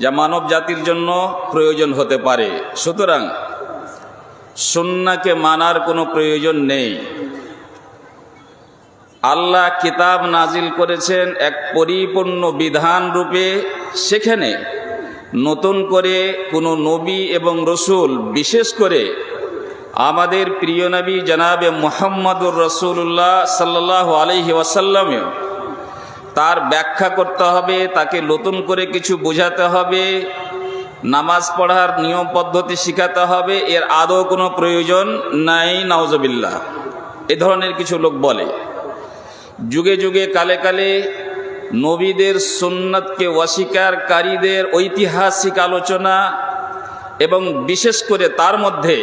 যা মানব জাতির জন্য প্রয়োজন হতে পারে। সুতরাং সুন্নাহকে মানার কোনো প্রয়োজন নেই। আল্লাহ কিতাব নাজিল করেছেন এক পরিপূর্ণ বিধান রূপে, সেখানে নতুন করে কোনো নবী এবং রসুল, বিশেষ করে আমাদের প্রিয় নবী জনাবে মুহাম্মদুর রাসূলুল্লাহ সাল্লাল্লাহু আলাইহি ওয়াসাল্লামেও তার ব্যাখ্যা করতে হবে, তাকে নতুন করে কিছু বোঝাতে হবে, নামাজ পড়ার নিয়ম পদ্ধতি শিখাতে হবে, এর আদৌ কোনো প্রয়োজন নাই। নাউজুবিল্লাহ। এ ধরনের কিছু লোক বলে। যুগে যুগে কালে কালে নবীদের সুন্নাতকে অস্বীকারীদের ঐতিহাসিক আলোচনা, এবং বিশেষ করে তার মধ্যে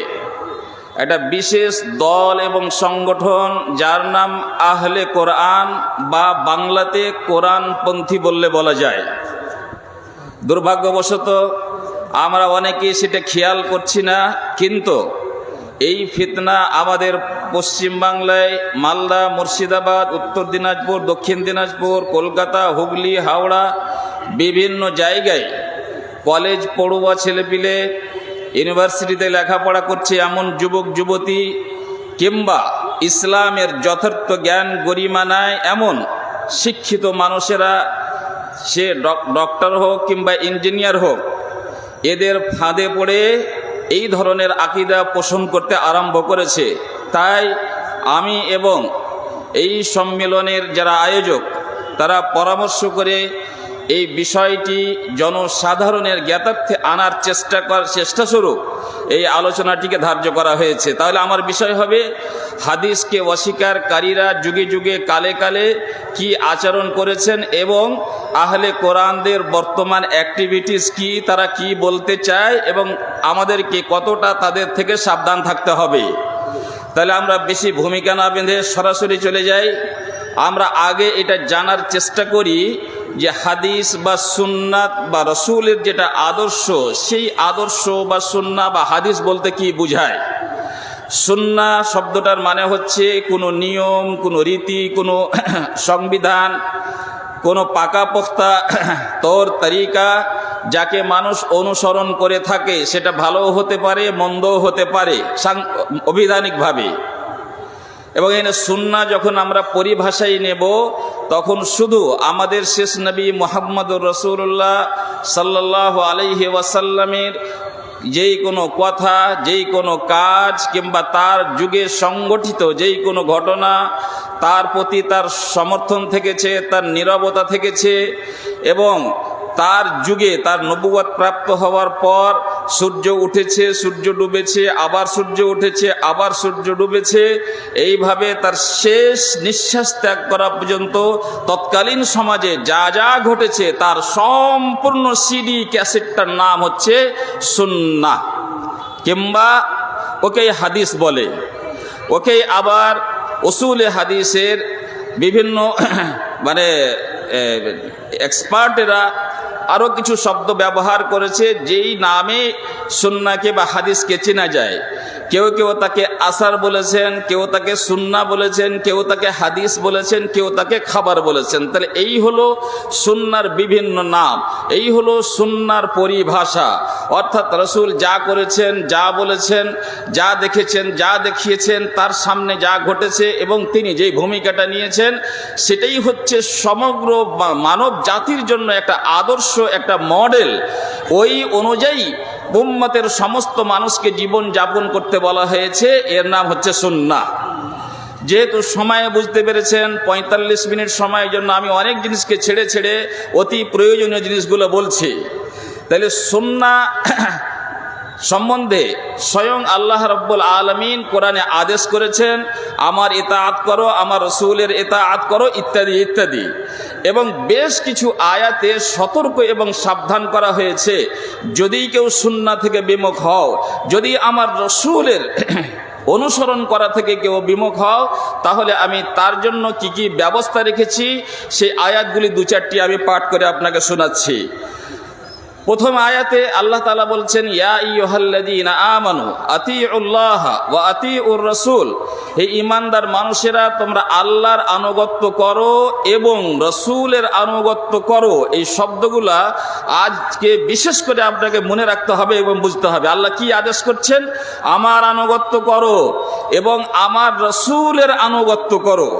একটা বিশেষ দল এবং সংগঠন যার নাম আহলে কোরআন বা বাংলাতে কোরআনপন্থী বললে বলা যায়। দুর্ভাগ্যবশত আমরা অনেকেই সেটা খেয়াল করছি না, কিন্তু এই ফিতনা আমাদের পশ্চিমবাংলায় মালদা, মুর্শিদাবাদ, উত্তর দিনাজপুর, দক্ষিণ দিনাজপুর, কলকাতা, হুগলি, হাওড়া, বিভিন্ন জায়গায় কলেজ পড়ুয়া ছেলেপিলে, ইউনিভার্সিটিতে লেখাপড়া করছে এমন যুবক যুবতী, কিংবা ইসলামের যথার্থ জ্ঞান গরিমা নাই এমন শিক্ষিত মানুষেরা, সে ডক্টর হোক কিংবা ইঞ্জিনিয়ার হোক, এদের ফাঁদে পড়ে এই ধরনের আকীদা পোষণ করতে আরম্ভ করেছে। তাই আমি এবং এই সম্মেলনের যারা আয়োজক, তারা পরামর্শ করে এই বিষয়টি জনসাধারণের জ্ঞাতার্থে আনার চেষ্টা স্বরূপ এই আলোচনাটিকে ধার্য করা হয়েছে। তাহলে আমার বিষয় হবে হাদিসকে অস্বীকারীরা যুগে যুগে কালে কালে কি আচরণ করেছেন, এবং আহলে কোরআনদের বর্তমান অ্যাক্টিভিটিস কি, তারা কি বলতে চায়, এবং আমাদেরকে কতটা তাদের থেকে সাবধান থাকতে হবে। তাহলে আমরা বেশি ভূমিকা না বেঁধে সরাসরি চলে যাই। আমরা আগে এটা জানার চেষ্টা করি যে হাদিস বা সুন্নাত বা রসুলের যেটা আদর্শ, সেই আদর্শ বা সুন্নাহ বা হাদিস বলতে কি বোঝায়। সুন্নাহ শব্দটার মানে হচ্ছে কোনো নিয়ম, কোনো রীতি, কোনো সংবিধান, কোনো পাকাপোক্তা তৌর তরিকা যাকে মানুষ অনুসরণ করে থাকে, সেটা ভালোও হতে পারে মন্দও হতে পারে অভিধানিকভাবে। এবং এই সুন্নাহ যখন আমরা পরিভাষায় নেব, তখন শুধু আমাদের শেষ নবী মুহাম্মদুর রাসূলুল্লাহ সাল্লাল্লাহু আলাইহি ওয়াসাল্লামের যেই কোনো কথা, যেই কোনো কাজ, কিংবা তার যুগে সংগঠিত যেই কোনো ঘটনা, তার প্রতি তার সমর্থন থেকেছে, তার নীরবতা থেকেছে, এবং তার যুগে তার নবুয়ত প্রাপ্ত হওয়ার পর সূর্য উঠেছে, সূর্য ডুবেছে, আবার সূর্য উঠেছে, আবার সূর্য ডুবেছে, এইভাবে তার শেষ নিঃশ্বাস ত্যাগ করা পর্যন্ত তৎকালীন সমাজে যা যা ঘটেছে তার সম্পূর্ণ সিডি ক্যাসেটটার নাম হচ্ছে সুন্নাহ, কিংবা ওকে হাদিস বলে। ওকে আবার উসুলে হাদিসের বিভিন্ন এক্সপার্টেরা আরও কিছু শব্দ ব্যবহার করেছে, যেই নামে সুন্নাহকে বা হাদিসকে চেনা যায়। কেউ কেউ তাকে আসার বলেছেন, কেউ তাকে সুন্নাহ বলেছেন, কেউ তাকে হাদিস বলেছেন, কেউ তাকে খাবার বলেছেন। তাহলে এই হলো সুন্নাহর বিভিন্ন নাম, এই হলো সুন্নাহর পরিভাষা। অর্থাৎ রাসূল যা করেছেন, যা বলেছেন, যা দেখেছেন, যা দেখিয়েছেন, তার সামনে যা ঘটেছে এবং তিনি যেই ভূমিকাটা নিয়েছেন, সেটাই হচ্ছে সমগ্র মানব জাতির জন্য একটা আদর্শ, একটা মডেল। ওই অনুযায়ী উম্মতের সমস্ত মানুষকে জীবন যাপন করতে বলা হয়েছে, এর নাম হচ্ছে সুন্নাহ। যেহেতু সময়ে বুঝতে পেরেছেন 45 মিনিট সময়ের জন্য আমি অনেক জিনিসকে ছেড়ে ছেড়ে অতি প্রয়োজনীয় জিনিসগুলো বলছি। তাহলে সুন্নাহ সম্বন্ধে স্বয়ং আল্লাহ রাব্বুল আলামিন কোরআনে আদেশ করেছেন, আমার ইতাআত করো, আমার রাসূলের ইতাআত করো, ইত্যাদি ইত্যাদি। এবং বেশ কিছু আয়াতে সতর্ক এবং সাবধান করা হয়েছে, যদি কেউ সুন্নাহ থেকে বিমুখ হও, যদি আমার রাসূলের অনুসরণ করা থেকে কেউ বিমুখ হও, তাহলে আমি তার জন্য কি কি ব্যবস্থা রেখেছি সেই আয়াতগুলি 2-4টি আমি পাঠ করে আপনাকে শোনাচ্ছি। প্রথম আয়াতে আল্লাহ তাআলা বলছেন, ইয়া আইয়ুহাল্লাযীনা আমানু আতিউল্লাহ ওয়া আতিউর রাসূল, হে ঈমানদার মানুষেরা তোমরা আল্লাহর আনুগত্য করো এবং রাসূলের আনুগত্য করো। এই শব্দগুলা আজকে বিশেষ করে আপনাকে মনে রাখতে হবে এবং বুঝতে হবে। আল্লাহ কি আদেশ করছেন? আমার আনুগত্য করো এবং আমার রাসূলের আনুগত্য করো।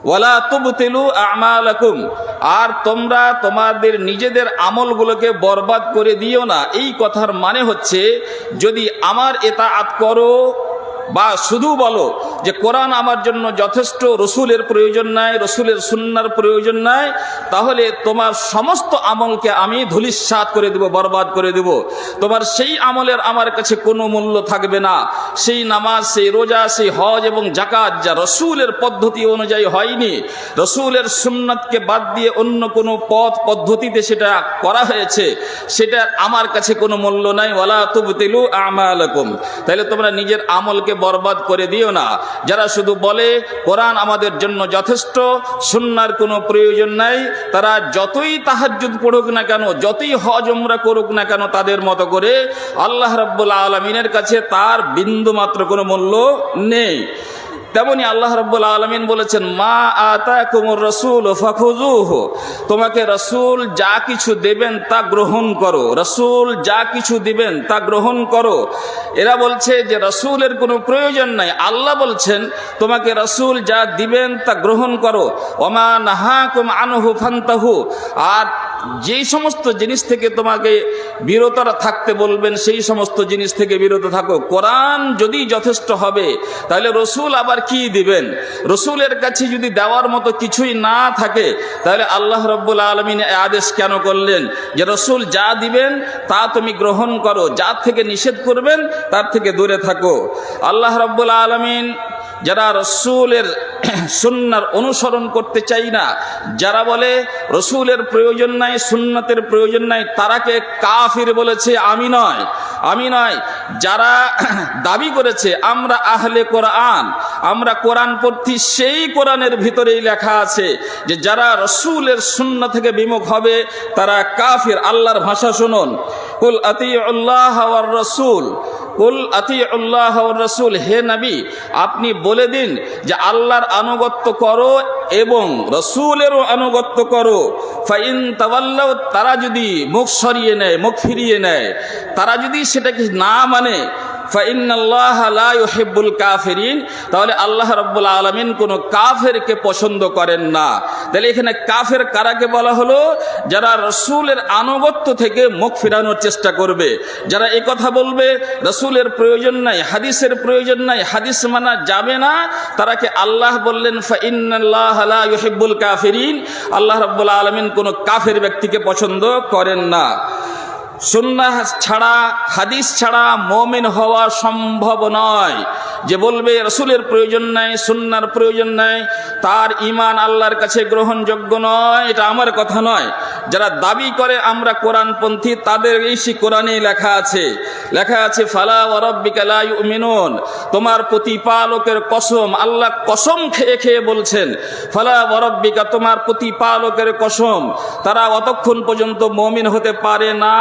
ওয়ালা তুবতিলু আমালাকুম, আর তোমরা তোমাদের নিজেদের আমলগুলোকে বরবাদ করে দিও না। এই কথার মানে হচ্ছে, যদি আমার ইতাআত করো বা শুধু বলো যে কোরআন আমার জন্য যথেষ্ট, রসুলের প্রয়োজন নাই, রসুলের সুন্নাহর প্রয়োজন নাই, তাহলে তোমার সমস্ত আমলকে আমি ধূলিসাৎ করে দেব, বরবাদ করে দেব। তোমার সেই আমলের আমার কাছে কোনো মূল্য থাকবে না। সেই নামাজ, সেই রোজা, সেই হজ এবং যাকাত যা রসুলের পদ্ধতি অনুযায়ী হয়নি, রসুলের সুন্নাতকে বাদ দিয়ে অন্য কোনো পথ পদ্ধতিতে সেটা করা হয়েছে, সেটা আমার কাছে কোনো মূল্য নাই। ওয়ালা তুবতিলু আমালাকুম, তাহলে তোমরা নিজের আমলকে বরবাদ করে দিও না। যারা শুধু বলে কোরআন আমাদের জন্য যথেষ্ট, সুন্নাহর কোনো প্রয়োজন নাই, তারা যতই তাহাজ্জুদ পড়ুক না কেন, যতই হজ উমরা করুক না কেন, তাদের মতো করে আল্লাহ রাব্বুল আলামিনের কাছে তার বিন্দু মাত্র কোনো মূল্য নেই। তেমনি আল্লাহ রাব্বুল আলামিন বলেছেন, মা আতাকুমুর রাসূল ফাখুযুহু, তোমাকে রাসূল যা কিছু দেবেন তা গ্রহণ করো, রাসূল যা কিছু দিবেন তা গ্রহণ করো। এরা বলছে যে রাসূলের কোনো প্রয়োজন নাই, আল্লাহ বলছেন তোমাকে রাসূল যা দিবেন তা গ্রহণ করো। ওমা নাহাকুম আনহু ফান্তাহু, আর যেই সমস্ত জিনিস থেকে তোমাকে বিরত থাকতে বলবেন সেই সমস্ত জিনিস থেকে বিরত থাকো। কোরআন যদি যথেষ্ট হবে তাহলে রসুল আবার কি দিবেন? রসুলের কাছে যদি দেওয়ার মতো কিছুই না থাকে, তাহলে আল্লাহ রাব্বুল আলামিন আদেশ কেন করলেন যে রসুল যা দিবেন তা তুমি গ্রহণ করো, যার থেকে নিষেধ করবেন তার থেকে দূরে থাকো। আল্লাহ রাব্বুল আলামিন যারা রসুলের সুন্নাহর অনুসরণ করতে চাই না, যারা বলে রসুলের প্রয়োজন নাই, সুন্নাতের প্রয়োজন নাই, তারাকে কাফির বলেছে, আমি নয়, আমি নয়। যারা দাবি করেছে আমরা আহলে কোরআন, আমরা কোরআন পড়ছি, সেই কোরআনের ভিতরেই লেখা আছে যে যারা রসুলের সুন্নাহ থেকে বিমুখ হবে তারা কাফির। আল্লাহর ভাষা শুনুন, কুল আতিউল্লাহ ওয়ার রাসূল, কুল আতিউল্লাহ ওয়ার রাসূল, হে নবী আপনি বলে দিন যে আল্লাহর আনুগত্য করো এবং রসুলেরও আনুগত্য করো। ফাইন তাওয়াল্লাউ, তারা যদি মুখ সরিয়ে নেয়, মুখ ফিরিয়ে নেয়, তারা যদি সেটাকে না মানে, ফাইন্নাল্লাহা লা ইউহিব্বুল কাফিরিন, তাহলে আল্লাহ রাব্বুল আলামিন কোনো কাফেরকে পছন্দ করেন না। তাহলে এখানে কাফের কারাকে বলা হলো? যারা রসুলের আনুগত্য থেকে মুখ ফিরানোর চেষ্টা করবে, যারা এই কথা বলবে রসুলের প্রয়োজন নাই, হাদিসের প্রয়োজন নাই, হাদিস মানা যাবে না, তারাকে আল্লাহ বললেন ফাইন্নাল্লাহা লা ইউহিব্বুল কাফিরিন, আল্লাহ রাব্বুল আলামিন কোনো কাফের ব্যক্তিকে পছন্দ করেন না। সুন্নাহ ছাড়া, হাদিস ছাড়া মুমিন হওয়া সম্ভব নয়। যে বলবে রসুলের প্রয়োজন নাই, সুন্নাহর প্রয়োজন নাই, তার ঈমান আল্লাহর কাছে গ্রহণযোগ্য নয়, এটা আমার কথা নয়। যারা দাবি করে আমরা কোরআনপন্থী, তাদের এই কোরআনেই লেখা আছে, লেখা আছে ফালা ওয়া রাব্বিকা লা ইউমিনুন, তোমার প্রতিপালকের কসম, আল্লাহ কসম খেয়ে খেয়ে বলছেন, ফালা ওয়া রাব্বিকা, তোমার প্রতিপালকের কসম, তারা অতক্ষণ পর্যন্ত মুমিন হতে পারে না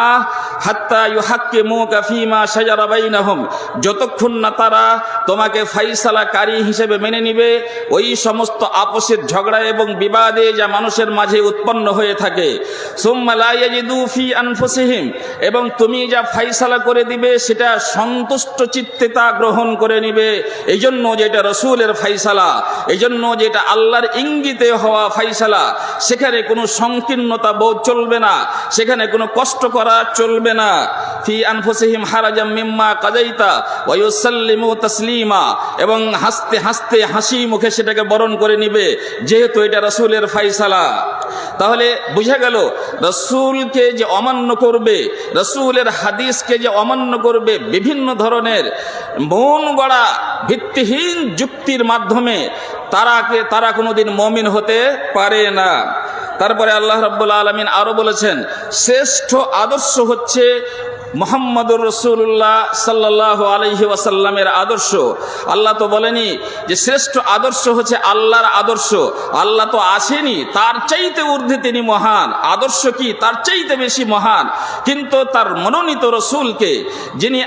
হাত্তা ইউহাক্কিমুকা ফীমা শাজারা বাইনাহুম, যতক্ষণ না তারা তোমাকে ফাইসালাকারী হিসেবে মেনে নিবে ওই সমস্ত আপসের ঝগড়া এবং বিবাদে যা মানুষের মাঝে উৎপন্ন হয়ে থাকে। সুম্মা লা ইয়াজিদু ফি আনফুসিহিম, এবং তুমি যা ফাইসালা করে দিবে সেটা সন্তুষ্ট চিত্তে তা গ্রহণ করে নিবে। এই জন্য যেটা রসুলের ফাইসালা, এই জন্য যেটা আল্লাহর ইঙ্গিতে হওয়া ফাইসালা, সেখানে কোনো সংকীর্ণতা বোধ চলবে না, সেখানে কোনো কষ্ট করা চলবে না। ফি আনফুসিহিম হারাজাম মিম্মা কাযাইতা ওয়া ইউসাল্লিমু তাসলিমা, এবং হাসতে হাসতে হাসি মুখে সেটাকে বরণ করে নিবে, যেহেতু এটা রসুলের ফাইসালা। তাহলে বুঝা গেল, রসুলকে যে অমান্য করবে, রসুলের হাদিসকে যে অমান্য করবে বিভিন্ন ধরনের মন গড়া ভিত্তিহীন যুক্তির মাধ্যমে, তারা কোনোদিন মুমিন হতে পারে না। তারপরে আল্লাহ রাব্বুল আলামিন আরো বলেছেন, শ্রেষ্ঠ আদর্শ হচ্ছে মুহাম্মদুর রাসূলুল্লাহ সাল্লাল্লাহু আলাইহি ওয়াসাল্লামের আদর্শ। আল্লাহ তো বলেনি যে শ্রেষ্ঠ আদর্শ হচ্ছে আল্লাহর আদর্শ, আল্লাহ তো আসেনি, তার চাইতে ঊর্ধ্বে তিনি মহান। আদর্শ কি? তার চাইতে বেশি মহান। কিন্তু তার মনোনীত রসুলকে, যিনি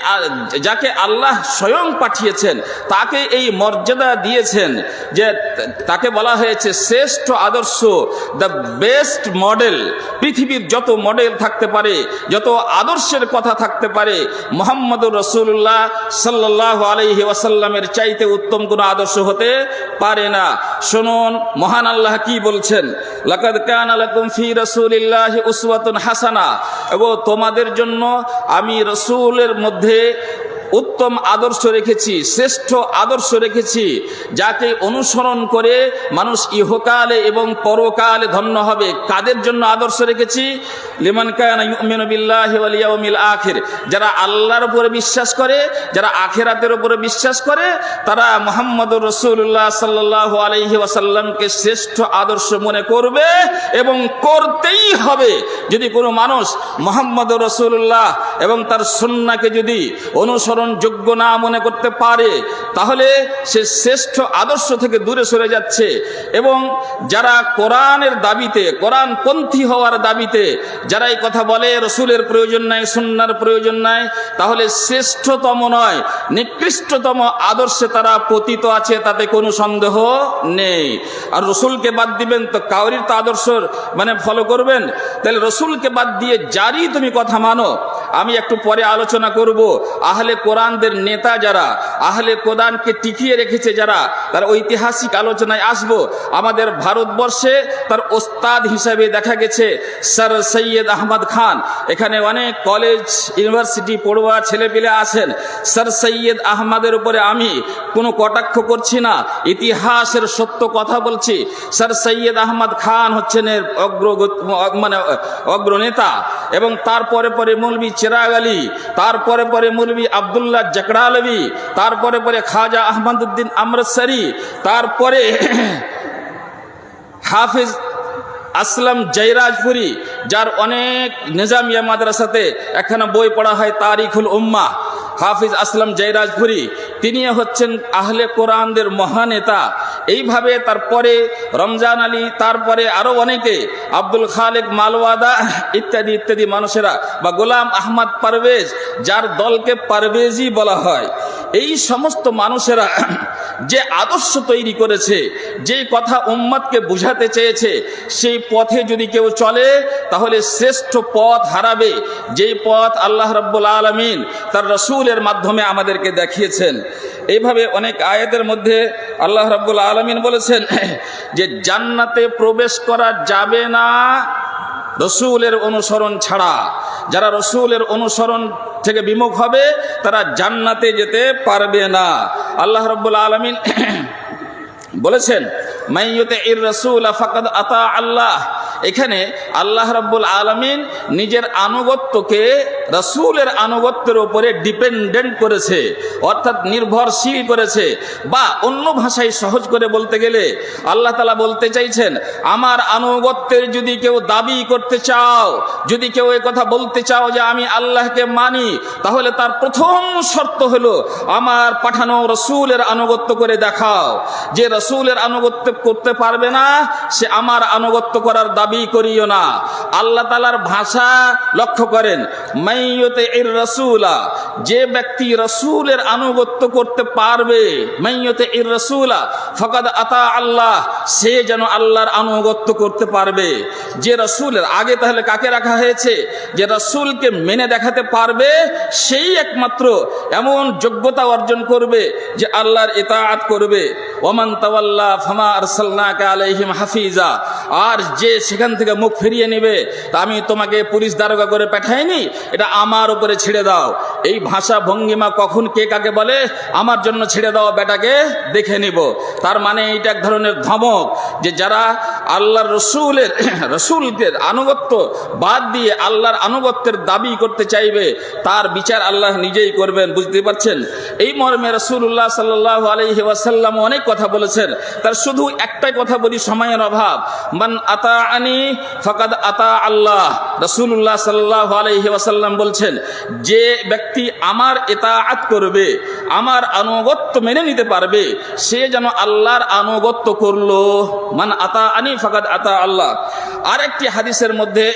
যাকে আল্লাহ স্বয়ং পাঠিয়েছেন, তাকে এই মর্যাদা দিয়েছেন যে তাকে বলা হয়েছে শ্রেষ্ঠ আদর্শ, দ্য বেস্ট মডেল। পৃথিবীর যত মডেল থাকতে পারে, যত আদর্শের কথা থাকতে পারে, মুহাম্মদুর রাসূলুল্লাহ সাল্লাল্লাহু আলাইহি ওয়াসাল্লামের চাইতে উত্তম কোনো আদর্শ হতে পারে না। শুনুন মহান আল্লাহ কি বলছেন, লাকাদ কানা লাকুম ফি রাসূলিল্লাহি উসওয়াতুন হাসানা। এবং তোমাদের জন্য আমি রসুলের মধ্যে উত্তম আদর্শ রেখেছি, শ্রেষ্ঠ আদর্শ রেখেছি, যাকে অনুসরণ করে মানুষ ইহকালে এবং পরকালে ধন্য হবে। কাদের জন্য আদর্শ রেখেছি? লিমান কানা ইউমিনু বিল্লাহি ওয়াল ইয়াউমিল আখির। যারা আল্লাহর উপরে বিশ্বাস করে, যারা আখিরাতের উপরে বিশ্বাস করে, তারা মুহাম্মদুর রাসূলুল্লাহ সাল্লাল্লাহু আলাইহি ওয়াসাল্লামকে শ্রেষ্ঠ আদর্শ মনে করবে এবং করতেই হবে। যদি কোনো মানুষ মুহাম্মদুর রাসূলুল্লাহ এবং তার সুন্নাহকে যদি অনুসরণ যোগ্য না মনে করতে পারে, তাহলে সে শ্রেষ্ঠ আদর্শ থেকে দূরে সরে যাচ্ছে। এবং যারা কোরআনের দাবিতে, কোরআনপন্থী হওয়ার দাবিতে যারা এই কথা বলে রসুলের প্রয়োজন নাই, সুন্নাহর প্রয়োজন নাই, তাহলে শ্রেষ্ঠতম নয়, নিকৃষ্টতম আদর্শে তারা পতিত আছে, তাতে কোনো সন্দেহ নেই। আর রসুলকে বাদ দিবেন তো কাউরির তো আদর্শ ফলো করবেন? তাহলে রসুলকে বাদ দিয়ে যারই তুমি কথা মানো, আমি একটু পরে আলোচনা করব আহলে কোরআনদের নেতা যারা, আহলে কোরআনকে টিকিয়ে রেখেছে যারা, তার ঐতিহাসিক আলোচনায় আসব। আমাদের ভারতবর্ষে তার ওস্তাদ হিসাবে দেখা গেছে স্যার সৈয়দ আহমদ খান। এখানে অনেক কলেজ ইউনিভার্সিটি পড়ুয়া ছেলেপিলে আছেন। স্যার সৈয়দ আহমদের উপরে আমি কোনো কটাক্ষ করছি না, ইতিহাসের সত্য কথা বলছি। স্যার সৈয়দ আহমদ খান হচ্ছেন এর অগ্রনেতা। এবং তারপরে পরে মৌলভী চিরাগ আলী, তারপরে পরে মৌলভী আব্দুল্লাহ জাকরালভী, তারপরে পরে খাজা আহমদউদ্দিন আমৃতসরি, তারপরে হাফিজ আসলাম জয়রাজপুরি, যার অনেক নিজামিয়া মাদ্রাসাতে একখানা বই পড়া হয় তারিখুল উম্মাহ। হাফিজ আসলাম জয়রাজপুরি তিনি হচ্ছেন আহলে কোরআনদের মহানেতা। এইভাবে তারপরে রমজান আলী, তারপরে আরও অনেকে, আব্দুল খালেক মালওয়াদা ইত্যাদি ইত্যাদি মানুষেরা, বা গোলাম আহমদ পারভেজ, যার দলকে পারভেজি বলা হয়। এই সমস্ত মানুষেরা যে আদর্শ তৈরি করেছে, যে কথা উম্মতকে বুঝাতে চেয়েছে, সেই পথে যদি কেউ চলে তাহলে শ্রেষ্ঠ পথ হারাবে, যেই পথ আল্লাহ রাব্বুল আলামিন তার রসুলের মাধ্যমে আমাদেরকে দেখিয়েছেন। এইভাবে অনেক আয়াতের মধ্যে আল্লাহ রাব্বুল আলামিন বলেছেন যে জান্নাতে প্রবেশ করা যাবে না রসুলের অনুসরণ ছাড়া। যারা রসুলের অনুসরণ থেকে বিমুখ হবে তারা জান্নাতে যেতে পারবে না। আল্লাহ রাব্বুল আলামিন বলেছেন মাইয়ুতির রাসূল ফাকাদ আতা আল্লাহ। এখানে আল্লাহ রাব্বুল আলামিন নিজের আনুগত্যকে রাসূলের আনুগত্যের উপরে ডিপেন্ডেন্ট করেছে, অর্থাৎ নির্ভরশীল করেছে। বা অন্য ভাষায় সহজ করে বলতে গেলে আল্লাহ তাআলা বলতে চাইছেন, আমার আনুগত্যের যদি কেউ দাবি করতে চাও, যদি কেউ এই কথা বলতে চাও যে আমি আল্লাহকে মানি, তাহলে তার প্রথম শর্ত হলো আমার পাঠানো রসুলের আনুগত্য করে দেখাও। যে রসুলের আনুগত্য করতে পারবে না সে আমার আনুগত্য করার দাবি করিও না। আল্লাহ তাআলার ভাষা লক্ষ্য করেন, মাইয়ুতির রাসূলা, যে ব্যক্তি রসুলের আনুগত্য করতে পারবে, মাইয়ুতির রাসূলা ফাকাদ আতা আল্লাহ, সে যেন আল্লাহর আনুগত্য করতে পারবে। যে রসুলের আগে তাহলে কাকে রাখা হয়েছে? যে রসুলকে মেনে দেখাতে পারবে সেই একমাত্র এমন যোগ্যতা অর্জন করবে যে আল্লাহর ইতাআত করবে। ওমান তাওয়াল্লা ফামা আরসালনাকা আলাইহিম হাফিজা। আর যে সেখান থেকে মুখ ফিরিয়ে নেবে, তা আমি তোমাকে পুলিশ দারোগা করে পাঠাইনি, এটা আমার উপরে ছেড়ে দাও। এই ভাষা ভঙ্গিমা কখন কে কাকে বলে, আমার জন্য ছেড়ে দাও, বেটাকে দেখে নিব। তার মানে এইটা এক ধরনের ধমক যে যারা আল্লাহর রসুলকে আনুগত্য বাদ দিয়ে আল্লাহর আনুগত্যের দাবি করতে চাইবে, তার বিচার আল্লাহ নিজেই করবেন। বুঝতে পারছেন? এই মর্মে রাসূলুল্লাহ সাল্লাল্লাহু আলাইহি ওয়াসাল্লাম অনেক কথা বলেছেন। তার শুধু একটাই কথা বলি, সময়ের অভাব। মান আতাআনি ফাকাদ আতা আল্লাহ, রাসূলুল্লাহ সাল্লাল্লাহু আলাইহি ওয়াসাল্লাম বলছেন, যে ব্যক্তি আমার ইতাআত করবে, আমার আনুগত্য মেনে নিতে পারবে, সে যেন আল্লাহর আনুগত্য করলো। মান আতাআনি ফাকাদ আতা আল্লাহ। আরেকটি হাদিসের মধ্যে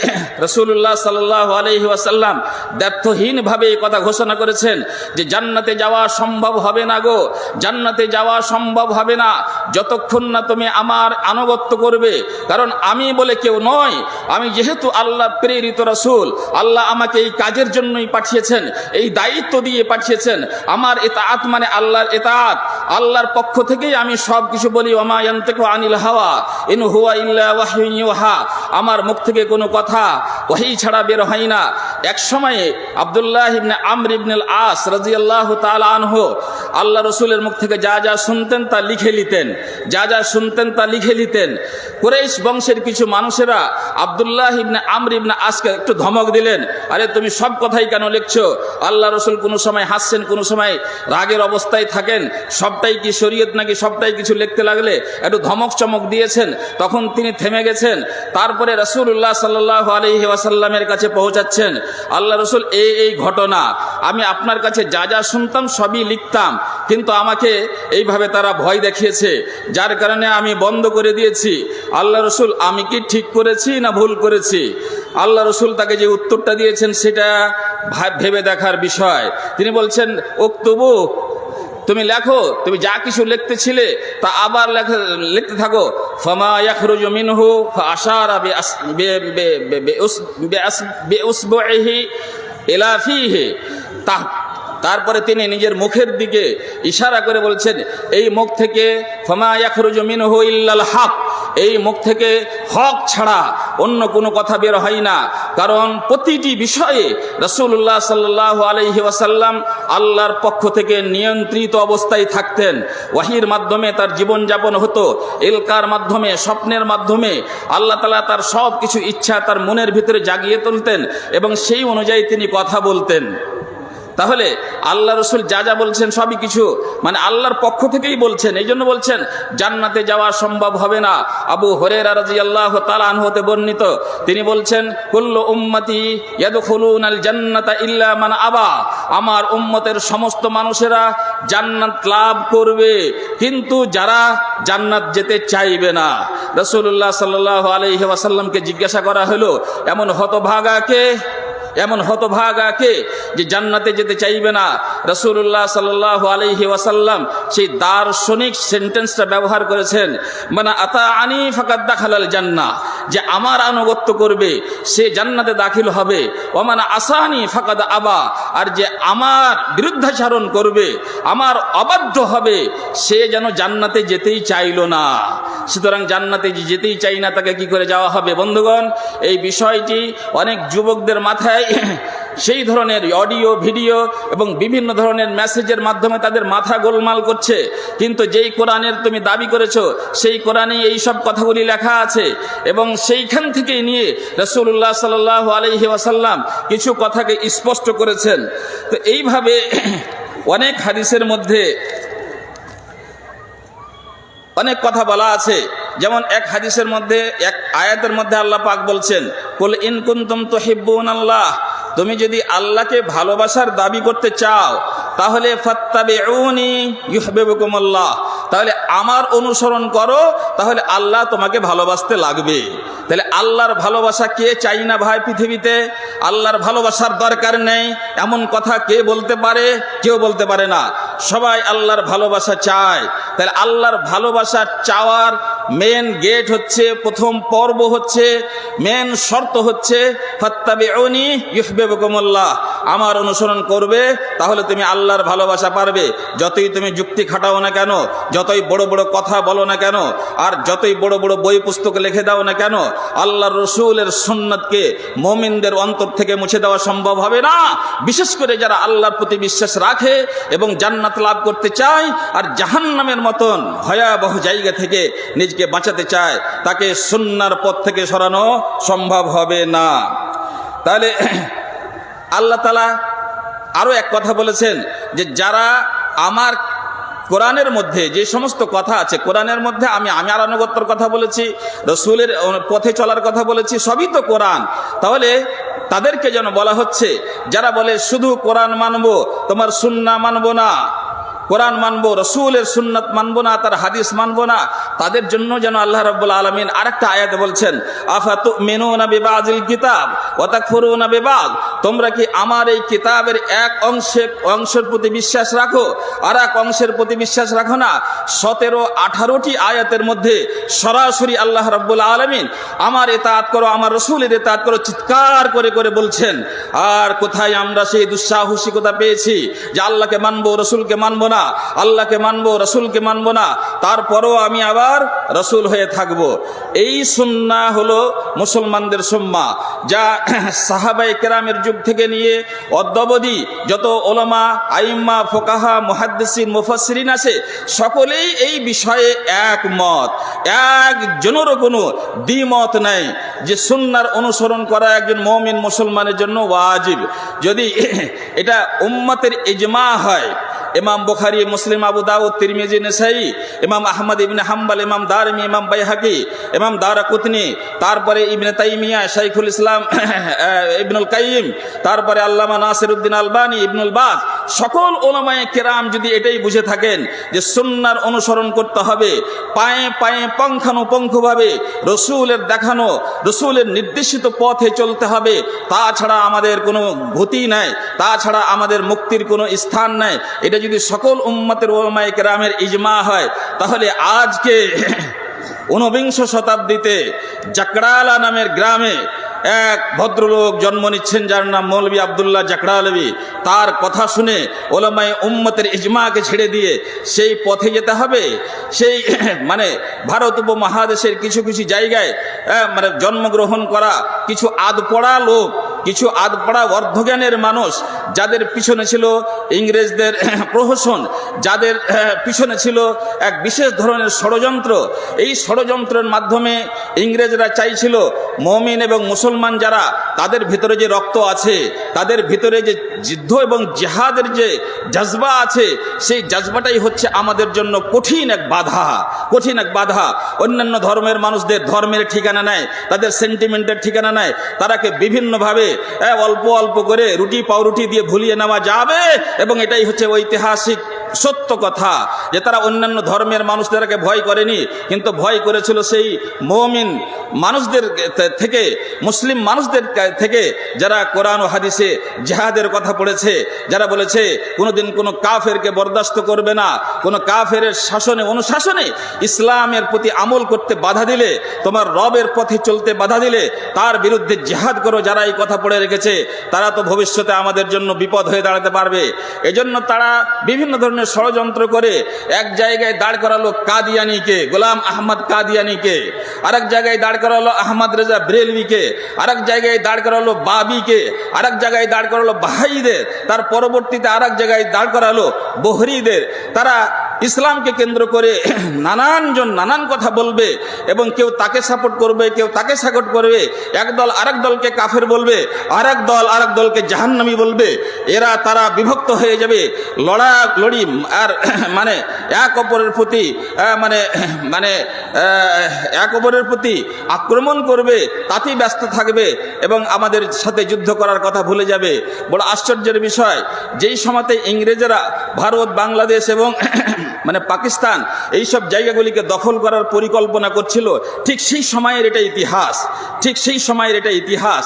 রাসূলুল্লাহ সাল্লাল্লাহু আলাইহি ওয়াসাল্লাম দ্ব্যর্থহীনভাবে এই কথা ঘোষণা করেছেন যে জান্নাতে যাওয়া সম্ভব হবে না গো, জান্নাতে যাওয়া সম্ভব হবে না যতক্ষণ না তুমি আমার আনুগত্য করবে। কারণ আমি বলে কেউ নয়, আমি যেহেতু আল্লাহ প্রেরিত রাসূল, আল্লাহ আমাকে এই কাজের জন্যই পাঠিয়েছেন, এই দায়িত্ব দিয়ে পাঠিয়েছেন। আমার ইতাআত মানে আল্লাহর ইতাআত, আল্লাহর পক্ষ থেকেই আমি সব কিছু বলি। ওমা ইয়ানতিকু আনিল হাওয়া ইন হুয়া ইল্লা ওয়াহয়ুন ইউহা। আমার মুখ থেকে কোনো কথা ওহী ছাড়া বের হয় না। এক সময়ে আব্দুল্লাহ ইবনে আমর ইবনে আল আস রাদিয়াল্লাহু তাআলা আনহু আল্লাহ রসুলের মুখ থেকে যা যা শুনতেন তা লিখে নিতেন, যা যা শুনতেন তা লিখে নিতেন। কুরাইশ বংশের কিছু মানুষেরা আব্দুল্লাহ ইবনে আমর ইবনে আসকে একটু ধমক দিলেন, আরে তুমি সব কথাই কেন লিখছো? আল্লাহ রসুল কোনো সময় হাসছেন, কোনো সময় রাগের অবস্থায় থাকেন, সবটাই কি শরীয়ত নাকি? সবটাই কিছু লিখতে লাগলে একটু ধমক চমক দিয়েছেন, তখন তিনি থেমে গেছেন। তারপরে রাসূলুল্লাহ সাল্লাল্লাহু আলাইহি ওয়াসাল্লামের কাছে পৌঁছাচ্ছেন, আল্লাহ রসুল এই ঘটনা আমি আপনার কাছে যা যা শুনতাম সবই লিখতাম, কিন্তু আমাকে এইভাবে তারা ভয় দেখিয়েছে, যার কারণে আমি বন্ধ করে দিয়েছি। আল্লাহ রসুল আমি কি ঠিক করেছি না ভুল করেছি? আল্লাহ রসুল তাকে যে উত্তরটা দিয়েছেন সেটা ভেবে দেখার বিষয়। তিনি বলছেন, উক্তুবু, তুমি লেখো, তুমি যা কিছু লিখতেছিলে তা আবার লিখতে থাকো। ফামা ইয়াখরুজু মিনহু ফাআশারা বিউসবুইহি ইলা ফিহি। তারপরে তিনি নিজের মুখের দিকে ইশারা করে বলছেন, এই মুখ থেকে ফামা ইয়াখরুজু মিনহু ইল্লাল হক, এই মুখ থেকে হক ছাড়া অন্য কোনো কথা বের হয় না। কারণ প্রতিটি বিষয়ে রাসূলুল্লাহ সাল্লাল্লাহু আলাইহি ওয়াসাল্লাম আল্লাহর পক্ষ থেকে নিয়ন্ত্রিত অবস্থায় থাকতেন। ওয়াহির মাধ্যমে তার জীবনযাপন হতো, ইলকার মাধ্যমে, স্বপ্নের মাধ্যমে আল্লাহ তাআলা তার সব কিছু ইচ্ছা তার মনের ভিতরে জাগিয়ে তুলতেন এবং সেই অনুযায়ী তিনি কথা বলতেন। তাহলে আল্লাহ রসুল যা যা বলছেন সবই কিছু মানে আল্লাহর পক্ষ থেকেই বলছেন। এই জন্য বলছেন জান্নাতে যাওয়া সম্ভব হবে না। আবু হুরায়রা রাদিয়াল্লাহু তাআলা আনহু হতে বর্ণিত, তিনি বলছেন, কুল্লু উম্মতি ইয়াদখুলুনাল জান্নাতা ইল্লা মান আবা। আমার উম্মতের সমস্ত মানুষেরা জান্নাত লাভ করবে, কিন্তু যারা জান্নাত যেতে চাইবে না। রাসূলুল্লাহ সাল্লাল্লাহু আলাইহি ওয়াসাল্লামকে জিজ্ঞাসা করা হলো, এমন হতভাগা কে যে জান্নাতে যেতে চাইবে না? রাসূলুল্লাহ সাল্লাল্লাহু আলাইহি ওয়াসাল্লাম সেই দার্শনিক সেন্টেন্সটা ব্যবহার করেছেন, মানে আতাআনি ফাকাদ দাখালাল জান্নাহ, যে আমার আনুগত্য করবে সে জান্নাতে দাখিল হবে। ওয়া মান আসানি ফাকাদ আবা, আর যে আমার বিরুদ্ধাচরণ করবে, আমার অবাধ্য হবে, সে যেন জান্নাতে যেতেই চাইল না। সুতরাং জান্নাতে যেতেই চাই না, তাকে কি করে যাওয়া হবে? বন্ধুগণ, এই বিষয়টি অনেক যুবকদের মাথায় সেই ধরনের অডিও, ভিডিও এবং বিভিন্ন ধরনের মেসেজের মাধ্যমে তাদের মাথা গোলমাল করছে। কিন্তু যেই কোরআনের তুমি দাবি করেছো সেই কোরআনে এই সব কথাগুলি লেখা আছে এবং সেইখান থেকে নিয়ে রাসূলুল্লাহ সাল্লাল্লাহু আলাইহি ওয়াসাল্লাম কিছু কথাকে স্পষ্ট করেছেন। তো এইভাবে অনেক হাদিসের মধ্যে অনেক কথা বলা আছে। যেমন এক হাদিসের মধ্যে, এক আয়াতের মধ্যে আল্লাহ পাক বলছেন, কুল ইন কুনতুম তুহিব্বুনাল্লাহ, তুমি যদি আল্লাহকে ভালোবাসার দাবি করতে চাও তাহলে ফাত্তাবিউনি ইউহিব্বুকুমুল্লাহ, তাহলে আমার অনুসরণ করো, তাহলে আল্লাহ তোমাকে ভালোবাসতে লাগবে। তাহলে আল্লাহর ভালোবাসা কে চাই না ভাই পৃথিবীতে? আল্লাহর ভালোবাসার দরকার নেই এমন কথা কে বলতে পারে? কেউ বলতে পারে না। সবাই আল্লাহর ভালোবাসা চায়। তাহলে আল্লাহর ভালোবাসা চাওয়ার মেন গেট হচ্ছে, প্রথম পর্ব হচ্ছে, মেন শর্ত হচ্ছে ফাত্তাবিউনি ইউহিব্বুকুমুল্লাহ, আমার অনুসরণ করবে তাহলে তুমি আল্লাহর ভালোবাসা পারবে। যতই তুমি যুক্তি খাটাও না কেন, যতই বড় বড় কথা বলো না কেন, আর যতই বড় বড় বই পুস্তক লিখে দাও না কেন, আল্লাহর রসুলের সুন্নাতকে মুমিনদের অন্তর থেকে মুছে দেওয়া সম্ভব হবে না। বিশেষ করে যারা আল্লাহর প্রতি বিশ্বাস রাখে এবং জান্নাত লাভ করতে চায় আর জাহান্নামের মতন ভয়াবহ জায়গা থেকে নিজকে বাঁচাতে চায়, তাকে সুন্নাহর পথ থেকে সরানো সম্ভব হবে না। তাহলে আল্লাহ তাআলা আরো এক কথা বলেছেন যে যারা আমার কোরআনের মধ্যে যে সমস্ত কথা আছে, কোরআনের মধ্যে আমি আমার আনুগত্যের কথা বলেছি, রসুলের পথে চলার কথা বলেছি, সবই তো কোরআন। তাহলে তাদেরকে যেন বলা হচ্ছে, যারা বলে শুধু কোরআন মানবো, তোমার সুন্নাহ মানবো না, কোরআন মানবো, রসুলের সুন্নাত মানবো না, তার হাদিস মানবো না, তাদের জন্য যেন আল্লাহ রাব্বুল আলামিন আরেকটা আয়াতে বলছেন, আফাতুমিনুনা বিবাযিল কিতাব ওয়া তাকফুরুনা বিবায, তোমরা কি আমার এই কিতাবের এক অংশের প্রতি বিশ্বাস রাখো, আর এক অংশের প্রতি বিশ্বাস রাখো না। 17-18টি আয়াতের মধ্যে সরাসরি আল্লাহ রাব্বুল আলামিন আমার ইতাআত করো, আমার রসুলের ইতাআত করো চিৎকার করে করে বলছেন। আর কোথায় আমরা সেই দুঃসাহসিকতা পেয়েছি যে আল্লাহকে মানবো, রসুলকে মানবো না, আল্লাহকে মানবো, রসুলকে মানবো না, তারপরও আমি আবার রসুল হয়ে থাকবো। এই সুন্নাহ হলো মুসলমানদের সুন্নাহ, যা সাহাবায়ে কেরামের যুগ থেকে নিয়ে অদ্যাবধি যত ওলামা, আইম্মা, ফোকাহা, মুহাদ্দিসিন, মুফাসসিরিন আছে, সকলেই এই বিষয়ে একমত, একজনেরও কোনো দ্বিমত নাই যে সুন্নাহর অনুসরণ করা একজন মুমিন মুসলমানের জন্য ওয়াজিব। যদি এটা উম্মতের ইজমা হয়, ইমাম বুখারী, মুসলিম, আবু দাউদ, তিরমিজি, নাসাঈ, ইমাম আহমদ ইবনে হাম্বল, ইমাম দারমি, ইমাম বাইহাকি, ইমাম দারাকুতনি, তারপরে ইবনে তাইমিয়া, শাইখুল ইসলাম ইবনুল কাইয়িম, তারপরে আল্লামা নাসিরউদ্দিন আলবানী, ইবনুল বাজ, সকল ওলামায়ে কেরাম যদি এটাই বুঝে থাকেন যে সুন্নাহর অনুসরণ করতে হবে, পায়ে পায়ে পঙ্খানুপঙ্খভাবে রসুলের দেখানো, রসুলের নির্দেশিত পথে চলতে হবে, তাছাড়া আমাদের কোনো গতি নাই, তাছাড়া আমাদের মুক্তির কোনো স্থান নাই, এটা যদি সকল উম্মতের ওলামায়ে কেরামের ইজমা হয়, তাহলে আজকে 19বিংশ শতাব্দীতে জাকরালা নামের গ্রামে এক ভদ্রলোক জন্ম নিচ্ছেন, যার নাম মৌলভী আব্দুল্লাহ জাকরালভী। তার কথা শুনে ওলামায়ে উম্মতের ইজমাকে ছেড়ে দিয়ে সেই পথে যেতে হবে। সেই মানে ভারত উপমহাদেশের কিছু কিছু জায়গায় মানে জন্মগ্রহণ করা কিছু আধপড়া লোক, কিছু আধপড়া অর্ধজ্ঞানের মানুষ, যাদের পিছনে ছিল ইংরেজদের প্রহসন, যাদের পিছনে ছিল এক বিশেষ ধরনের ষড়যন্ত্র। এই ষড়যন্ত্রের মাধ্যমে ইংরেজরা চাইছিল মুমিন এবং মুসলমান যারা, তাদের ভিতরে যে রক্ত আছে, তাদের ভিতরে যে যুদ্ধ এবং জিহাদের যে জজবা আছে, সেই জজবাটাই হচ্ছে আমাদের জন্য কঠিন এক বাধা, কঠিন এক বাধা। অন্যান্য ধর্মের মানুষদের ধর্মের ঠিকানা নাই, তাদের সেন্টিমেন্টের ঠিকানা নাই, তারাকে বিভিন্নভাবে অল্প অল্প করে রুটি পাউরুটি দিয়ে ভুলিয়ে নেওয়া যাবে, এবং এটাই হচ্ছে ঐতিহাসিক সত্য কথা যে তারা অন্যান্য ধর্মের মানুষদেরকে ভয় করেনি, কিন্তু ভয় করেছিল সেই মুমিন মানুষদের থেকে, মুসলিম মানুষদের থেকে, যারা কোরআন ও হাদিসে জিহাদের কথা পড়েছে, যারা বলেছে কোনোদিন কোনো কাফেরকে বরদাস্ত করবে না, কোনো কাফের শাসনে অনুশাসনে ইসলামের প্রতি আমল করতে বাধা দিলে, তোমার রবের পথে চলতে বাধা দিলে তার বিরুদ্ধে জিহাদ করো। যারা এই কথা পড়ে রেখেছে তারা তো ভবিষ্যতে আমাদের জন্য বিপদ হয়ে দাঁড়াতে পারবে। এজন্য তারা বিভিন্ন ধরনের ষড়যন্ত্র করে এক জায়গায় দাঁড় করালো কাদিয়ানিকে, গোলাম আহমদ কাদিয়ানিকে, আরেক জায়গায় দাঁড় করালো আহমদ রেজা ব্রেলভিকে, আরেক জায়গায় দাঁড় করালো বাবিকে, আরেক জায়গায় দাঁড় করালো বাহাইদের, তার পরবর্তীতে আরেক জায়গায় দাঁড় করালো বহরিদের। তারা ইসলামকে কেন্দ্র করে নানানজন নানান কথা বলবে, এবং কেউ তাকে সাপোর্ট করবে, কেউ তাকে সাপোর্ট করবে, একদল আরেক দলকে কাফের বলবে, আরেক দল আরেক দলকে জাহান্নামী বলবে। এরা তারা বিভক্ত হয়ে যাবে, লড়ালড়ি আর মানে এক অপরের প্রতি এক অপরের প্রতি আক্রমণ করবে, তাতেই ব্যস্ত থাকবে এবং আমাদের সাথে যুদ্ধ করার কথা ভুলে যাবে। বড় আশ্চর্যের বিষয়, যেই সময়তে ইংরেজরা ভারত, বাংলাদেশ এবং মানে পাকিস্তান এইসব জায়গাগুলিকে দখল করার পরিকল্পনা করছিল, ঠিক সেই সময়ের এটা ইতিহাস, ঠিক সেই সময়ের এটা ইতিহাস।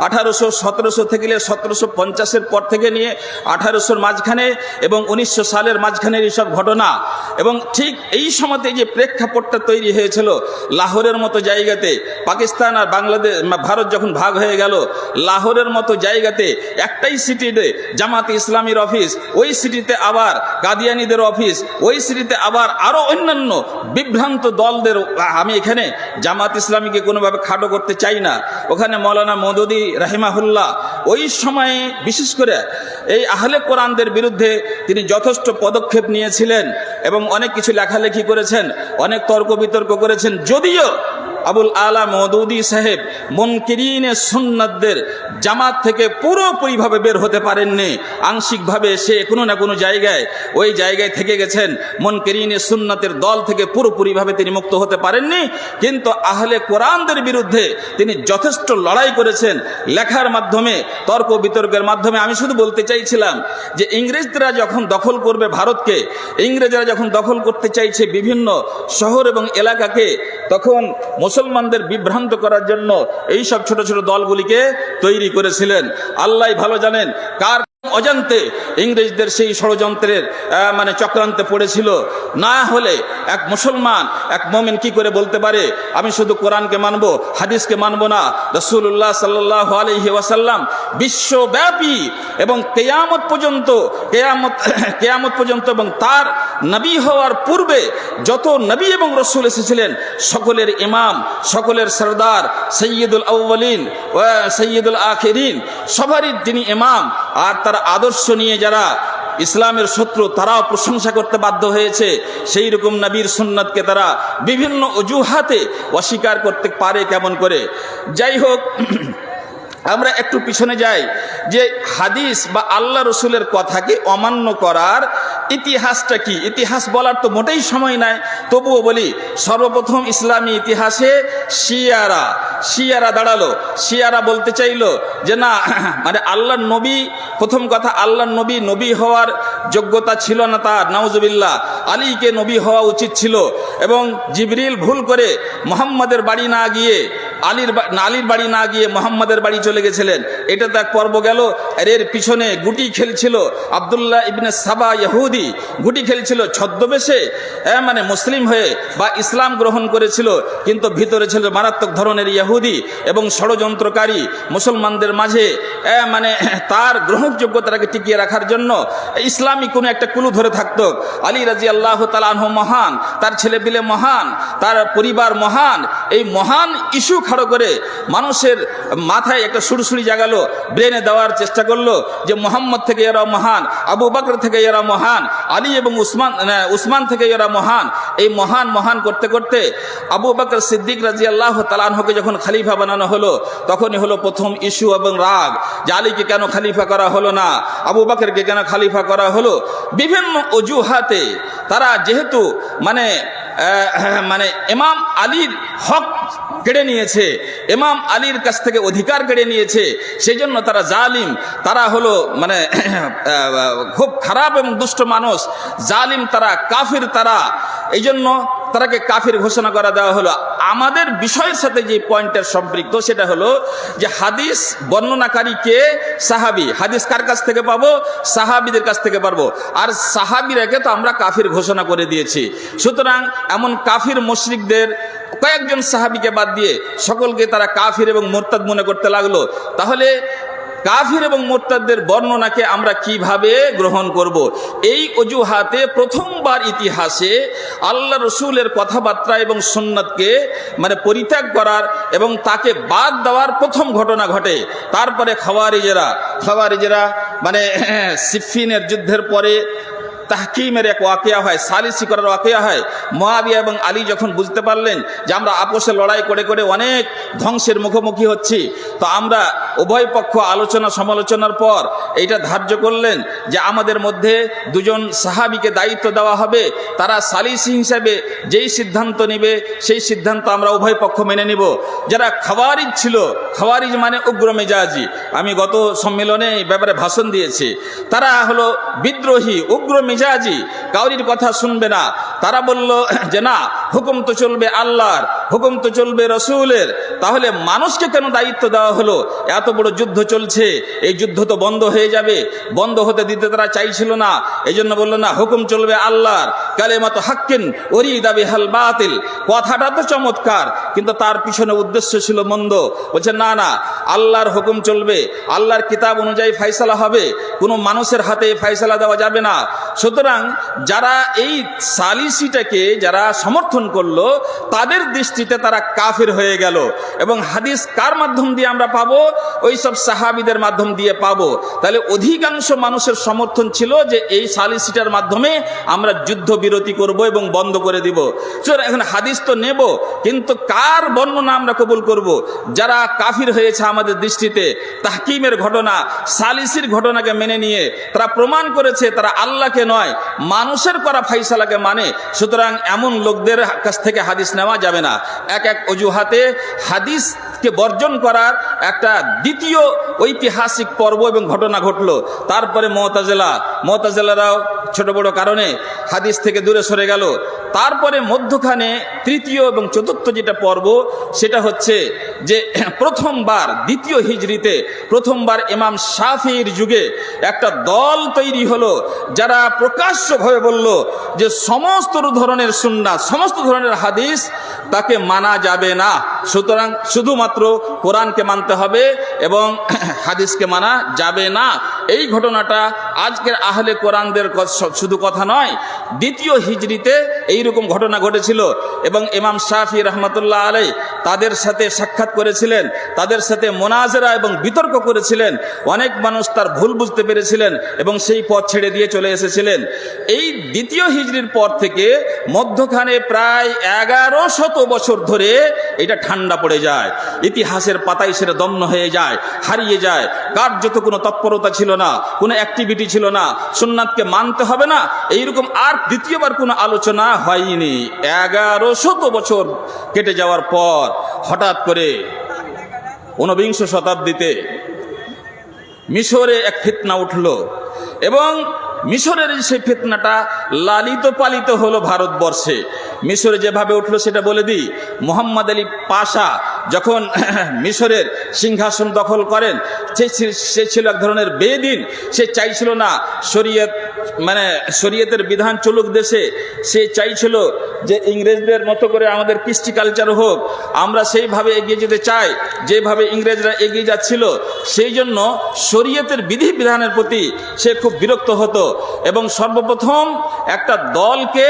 1700 থেকে 1750-এর পর থেকে নিয়ে 1800-র মাঝখানে এবং 1900 সালের মাঝখানের এইসব ঘটনা। এবং ঠিক এই সময়তে যে প্রেক্ষাপটটা তৈরি হয়েছিল লাহোরের মতো জায়গাতে, পাকিস্তান আর বাংলাদেশ ভারত যখন ভাগ হয়ে গেল, লাহোরের মতো জায়গাতে একটাই সিটিতে জামাতে ইসলামীর অফিস, ওই সিটিতে আবার কাদিয়ানীদের অফিস, ওই সিটিতে আবার আরো অন্যান্য বিভ্রান্ত দলদের। আমি এখানে জামাত ইসলামীকে কোনোভাবে খাটো করতে চাই না, ওখানে মৌলানা মওদুদী রাহিমাহুল্লাহ ওই সময়ে বিশেষ করে এই আহলে কোরআনদের বিরুদ্ধে তিনি যথেষ্ট পদক্ষেপ নিয়েছিলেন এবং অনেক কিছু লেখালেখি করেছেন, অনেক তর্ক বিতর্ক করেছেন। যদিও আবুল আলা মওদুদি সাহেব মুনকিরিনে সুন্নাতদের জামাত থেকে পুরোপুরিভাবে বের হতে পারেননি, আংশিকভাবে সে কোনো না কোনো জায়গায় ওই জায়গায় থেকে গেছেন। মুনকিরিনে সুন্নাতের দল থেকে পুরোপুরিভাবে তিনি মুক্ত হতে পারেননি, কিন্তু আহলে কোরআনদের বিরুদ্ধে তিনি যথেষ্ট লড়াই করেছেন লেখার মাধ্যমে, তর্ক বিতর্কের মাধ্যমে। আমি শুধু বলতে চাইছিলাম যে ইংরেজরা যখন দখল করবে ভারতকে, ইংরেজরা যখন দখল করতে চাইছে বিভিন্ন শহর এবং এলাকাকে, তখন মুসলমানদের বিভ্রান্ত করার জন্য এই সব ছোট ছোট দলগুলিকে তৈরি করেছিলেন। আল্লাহ ভালো জানেন কার অজান্তে ইংরেজদের সেই ষড়যন্ত্রের চক্রান্তে পড়েছিল। না হলে এক মুসলমান, এক মুমিন কি করে বলতে পারে আমি শুধু কোরআনকে মানবো, হাদিসকে মানবো না? রাসূলুল্লাহ সাল্লাল্লাহু আলাইহি ওয়াসাল্লাম বিশ্বব্যাপী এবং কিয়ামত পর্যন্ত এবং তার নবী হওয়ার পূর্বে যত নবী এবং রাসূল এসেছিলেন সকলের ইমাম, সকলের সরদার, সৈয়দুল আউয়ালিন ওয়া সৈয়দুল আখিরিন, সবারই তিনি ইমাম। আর তার আদর্শ নিয়ে যারা ইসলামের শত্রু তারাও প্রশংসা করতে বাধ্য হয়েছে। সেই রকম নবীর সুন্নাতকে তারা বিভিন্ন অজুহাতে অস্বীকার করতে পারে কেমন করে? যাই হোক, আমরা একটু পিছনে যাই যে হাদিস বা আল্লাহ রসুলের কথাকে অমান্য করার ইতিহাসটা কি। ইতিহাস বলার তো মোটেই সময় নাই, তবুও বলি। সর্বপ্রথম ইসলামী ইতিহাসে শিয়ারা দাঁড়ালো। শিয়ারা বলতে চাইলো যে না, আল্লাহর নবী, প্রথম কথা আল্লাহর নবী হওয়ার যোগ্যতা ছিল না তার, নাউজুবিল্লাহ। আলীকে নবী হওয়া উচিত ছিল, এবং জিবরিল ভুল করে মুহাম্মাদের বাড়ি না গিয়ে আলীর বাড়ি না গিয়ে মুহাম্মাদের বাড়ি চলে গেছিলেন। এটা তো এক পর্ব গেল। আর এর পিছনে গুটি খেলছিল আব্দুল্লাহ ইবনে সাবা ইহুদি, গুটি খেলছিল ছদ্মবেশে, মুসলিম হয়ে বা ইসলাম গ্রহণ করেছিল, কিন্তু ভিতরে ছিল মারাত্মক ধরনের ইহুদি এবং ষড়যন্ত্রকারী। মুসলমানদের মাঝে তার গ্রহণযোগ্যতাকে টিকিয়ে রাখার জন্য ইসলামী কোনো একটা কুলু ধরে থাকতো। আলী রাদিয়াল্লাহু তাআলা আনহু মহান, তার ছেলেপিলে মহান, তার পরিবার মহান। এই মহান ইস্যু খাড়ো করে মানুষের মাথায় একটা সুরসুরি জাগালো, ব্রেনে দেওয়ার চেষ্টা করলো যে মুহাম্মদ থেকে এরা মহান, আবু বকর থেকে এরা মহান, আলী এবং উসমান থেকে এরা মহান। এই মহান করতে করতে আবু বকর সিদ্দিক রাদিয়াল্লাহু তাআলা আনহুকে যখন খলিফা বানানো হলো, তখনই হলো প্রথম ইস্যু এবং রাগ যে আলীকে কেন খলিফা করা হলো না, আবু বকরকে কেন খলিফা করা হলো। বিভিন্ন অজুহাতে তারা যেহেতু ইমাম আলীর হক কেড়ে নিয়েছে, ইমাম আলীর কাছ থেকে অধিকার কেড়ে নিয়েছে, সেই জন্য তারা জালিম, তারা হলো খুব খারাপ এবং দুষ্ট মানুষ, জালিম তারা, কাফির তারা। এই জন্য তারাকে কাফির ঘোষণা করা দেওয়া হলো। আমাদের বিষয়ের সাথে যে পয়েন্টের সম্পৃক্ত সেটা হলো যে হাদিস বর্ণনাকারী কে? সাহাবী। হাদিস কার কাছ থেকে পাবো? সাহাবীদের কাছ থেকে পাবো। আর সাহাবীরাকে তো আমরা কাফির ঘোষণা করে দিয়েছি। সুতরাং এমন কাফির মুশরিকদের কয়েকজন সাহাবীকে বাদ দিয়ে সকলকে তারা কাফির এবং মুরতাদ মনে করতে লাগলো। তাহলে কাফির এবং মুরতাদদের বর্ণনাকে আমরা কিভাবে গ্রহণ করব? এই অজুহাতে প্রথমবার ইতিহাসে আল্লাহ রসুলের কথাবার্তা এবং সুন্নাতকে পরিত্যাগ করার এবং তাকে বাদ দেওয়ার প্রথম ঘটনা ঘটে। তারপরে খাওয়ারিজেরা সিফফিনের যুদ্ধের পরে তাহকিমের এক ওয়াকিয়া হয়, সালিসি করার ওয়াকিয়া হয়। মুয়াবিয়া এবং আলী যখন বুঝতে পারলেন যে আমরা আপোষে লড়াই করে করে অনেক ধ্বংসের মুখোমুখি হচ্ছি, তো আমরা উভয় পক্ষ আলোচনা সমালোচনার পর এইটা ধার্য করলেন যে আমাদের মধ্যে দুজন সাহাবীকে দায়িত্ব দেওয়া হবে। তারা সালিসি হিসাবে যেই সিদ্ধান্ত নেবে সেই সিদ্ধান্ত আমরা উভয় পক্ষ মেনে নিব। যারা খাওয়ারিজ ছিল, খাওয়ারিজ উগ্র মেজাজি, আমি গত সম্মেলনে এই ব্যাপারে ভাষণ দিয়েছি। তারা হলো বিদ্রোহী, উগ্র মেজাজি, কাউরির কথা শুনবে না। তারা বলল যে না, হুকুম তো চলবে আল্লাহর, হুকুম তো চলবে রসুলের, তাহলে মানুষকে কেন দায়িত্ব দেওয়া হলো? এত বড় যুদ্ধ চলছে, এই যুদ্ধ তো বন্ধ হয়ে যাবে। বন্ধ হতে দিতে তারা চাইছিল না। এই জন্য বললো না, হুকুম চলবে আল্লাহর, কালেমাতু হাক্কিন উরিদা বিহাল বাতিল। কথাটা তো চমৎকার, কিন্তু তার পিছনে উদ্দেশ্য ছিল মন্দ। বলছে না, আল্লাহর হুকুম চলবে, আল্লাহর কিতাব অনুযায়ী ফাইসালা হবে, কোনো মানুষের হাতে ফাইসালা দেওয়া যাবে না। সুতরাং যারা এই সালিসিটাকে যারা সমর্থন করলো, তাদের দৃষ্টি দৃষ্টিতে তারা কাফির হয়ে গেল। এবং হাদিস কার মাধ্যম দিয়ে আমরা পাবো? ওই সব সাহাবীদের মাধ্যম দিয়ে পাবো। তাহলে অধিকাংশ মানুষের সমর্থন ছিল যে এই সালিসিটার মাধ্যমে আমরা যুদ্ধ বিরতি করব এবং বন্ধ করে দিব। এখন হাদিস তো নেব, কিন্তু কার বর্ণনা আমরা কবুল করব? যারা কাফির হয়েছে আমাদের দৃষ্টিতে, তাহকিমের ঘটনা, সালিসির ঘটনাকে মেনে নিয়ে তারা প্রমাণ করেছে তারা আল্লাহকে নয় মানুষের করা ফাইসালাকে মানে, সুতরাং এমন লোকদের কাছ থেকে হাদিস নেওয়া যাবে না। এক এক অজুহাতে হাদিসকে বর্জন করার একটা দ্বিতীয় ঐতিহাসিক পর্ব এবং ঘটনা ঘটলো। তারপরে মুতাজিলারাও ছোট বড় কারণে হাদিস থেকে দূরে সরে গেল। তারপরে মধ্যখানে তৃতীয় এবং চতুর্থ যেটা পর্ব, সেটা হচ্ছে যে প্রথমবার দ্বিতীয় হিজরিতে প্রথমবার ইমাম শাফিঈর যুগে একটা দল তৈরি হলো যারা প্রকাশ্যভাবে বলল যে সমস্ত ধরনের সুন্নাহ, সমস্ত ধরনের হাদিস তাকে মানা যাবে না, সুতরাং শুধুমাত্র কোরআনকে মানতে হবে এবং হাদিসকে মানা যাবে না। এই ঘটনাটা আজকের আহলে কোরআনদের শুধু কথা নয়, দ্বিতীয় হিজরিতে এইরকম ঘটনা ঘটেছিল এবং ইমাম শাফি রহমতুল্লাহ আলাই তাদের সাথে সাক্ষাৎ করেছিলেন, তাদের সাথে মোনাজেরা এবং বিতর্ক করেছিলেন। অনেক মানুষ তার ভুল বুঝতে পেরেছিলেন এবং সেই পথ ছেড়ে দিয়ে চলে এসেছিলেন। এই দ্বিতীয় হিজরির পর থেকে মধ্যখানে প্রায় 1100 বছর ধরে এটা ঠান্ডা পড়ে যায়, ইতিহাসের পাতায় সেটা দম্ন হয়ে যায়, হারিয়ে যায়। কার্যত কোনো তৎপরতা ছিল না, কোনো অ্যাক্টিভিটি ছিল না, সুন্নাতকে মানতে হবে না, এইরকম আর দ্বিতীয়বার কোনো আলোচনা হয়নি। 1100 বছর কেটে যাওয়ার পর হঠাৎ করে 19 শতাব্দীতে মিশরে এক ফিতনা উঠল এবং মিশরের সেই ফিতনাটা লালিত পালিত হলো ভারতবর্ষে। মিশরে যেভাবে উঠলো সেটা বলে দিই। মুহাম্মদ আলী পাশা যখন মিশরের সিংহাসন দখল করেন, সে ছিল এক ধরনের বেদিন। সে চাইছিল না শরীয়তের বিধান চলুক দেশে, সে চাইছিল যে ইংরেজদের মতো করে আমাদের কৃষ্টি কালচার হোক, আমরা সেইভাবে এগিয়ে যেতে চাই যেভাবে ইংরেজরা এগিয়ে যাচ্ছিল। সেই জন্য শরীয়তের বিধি বিধানের প্রতি সে খুব বিরক্ত হতো এবং সর্বপ্রথম একটা দলকে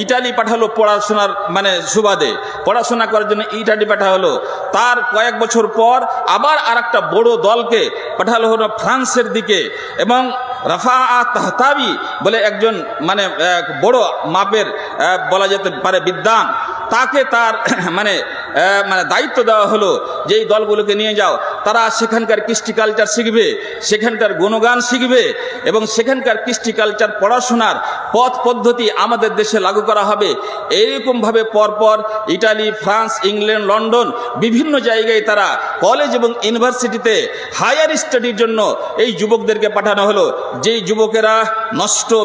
ইটালি পাঠালো পড়াশোনার সুবাদে, পড়াশোনা করার জন্য ইটালি পাঠা হলো। তার কয়েক বছর পর আবার আর একটা বড় দলকে পাঠালো হলো ফ্রান্সের দিকে এবং রাফা তাহতাবি বলে একজন বড় মাপের বলা যেতে পারে বিদ্বান, তাকে তার দায়িত্ব দেওয়া হলো যে এই দলগুলোকে নিয়ে যাও, তারা সেখানকার কৃষ্টি কালচার শিখবে, সেখানকার গুণগান শিখবে এবং সেখানকার কৃষ্টি কালচার পড়াশোনার পথ পদ্ধতি আমাদের দেশে লাগু করা হবে। এইরকমভাবে পরপর ইটালি, ফ্রান্স, ইংল্যান্ড, লন্ডন বিভিন্ন জায়গায় তারা কলেজ এবং ইউনিভার্সিটিতে হায়ার স্টাডির জন্য এই যুবকদেরকে পাঠানো হলো। যেই যুবকেরা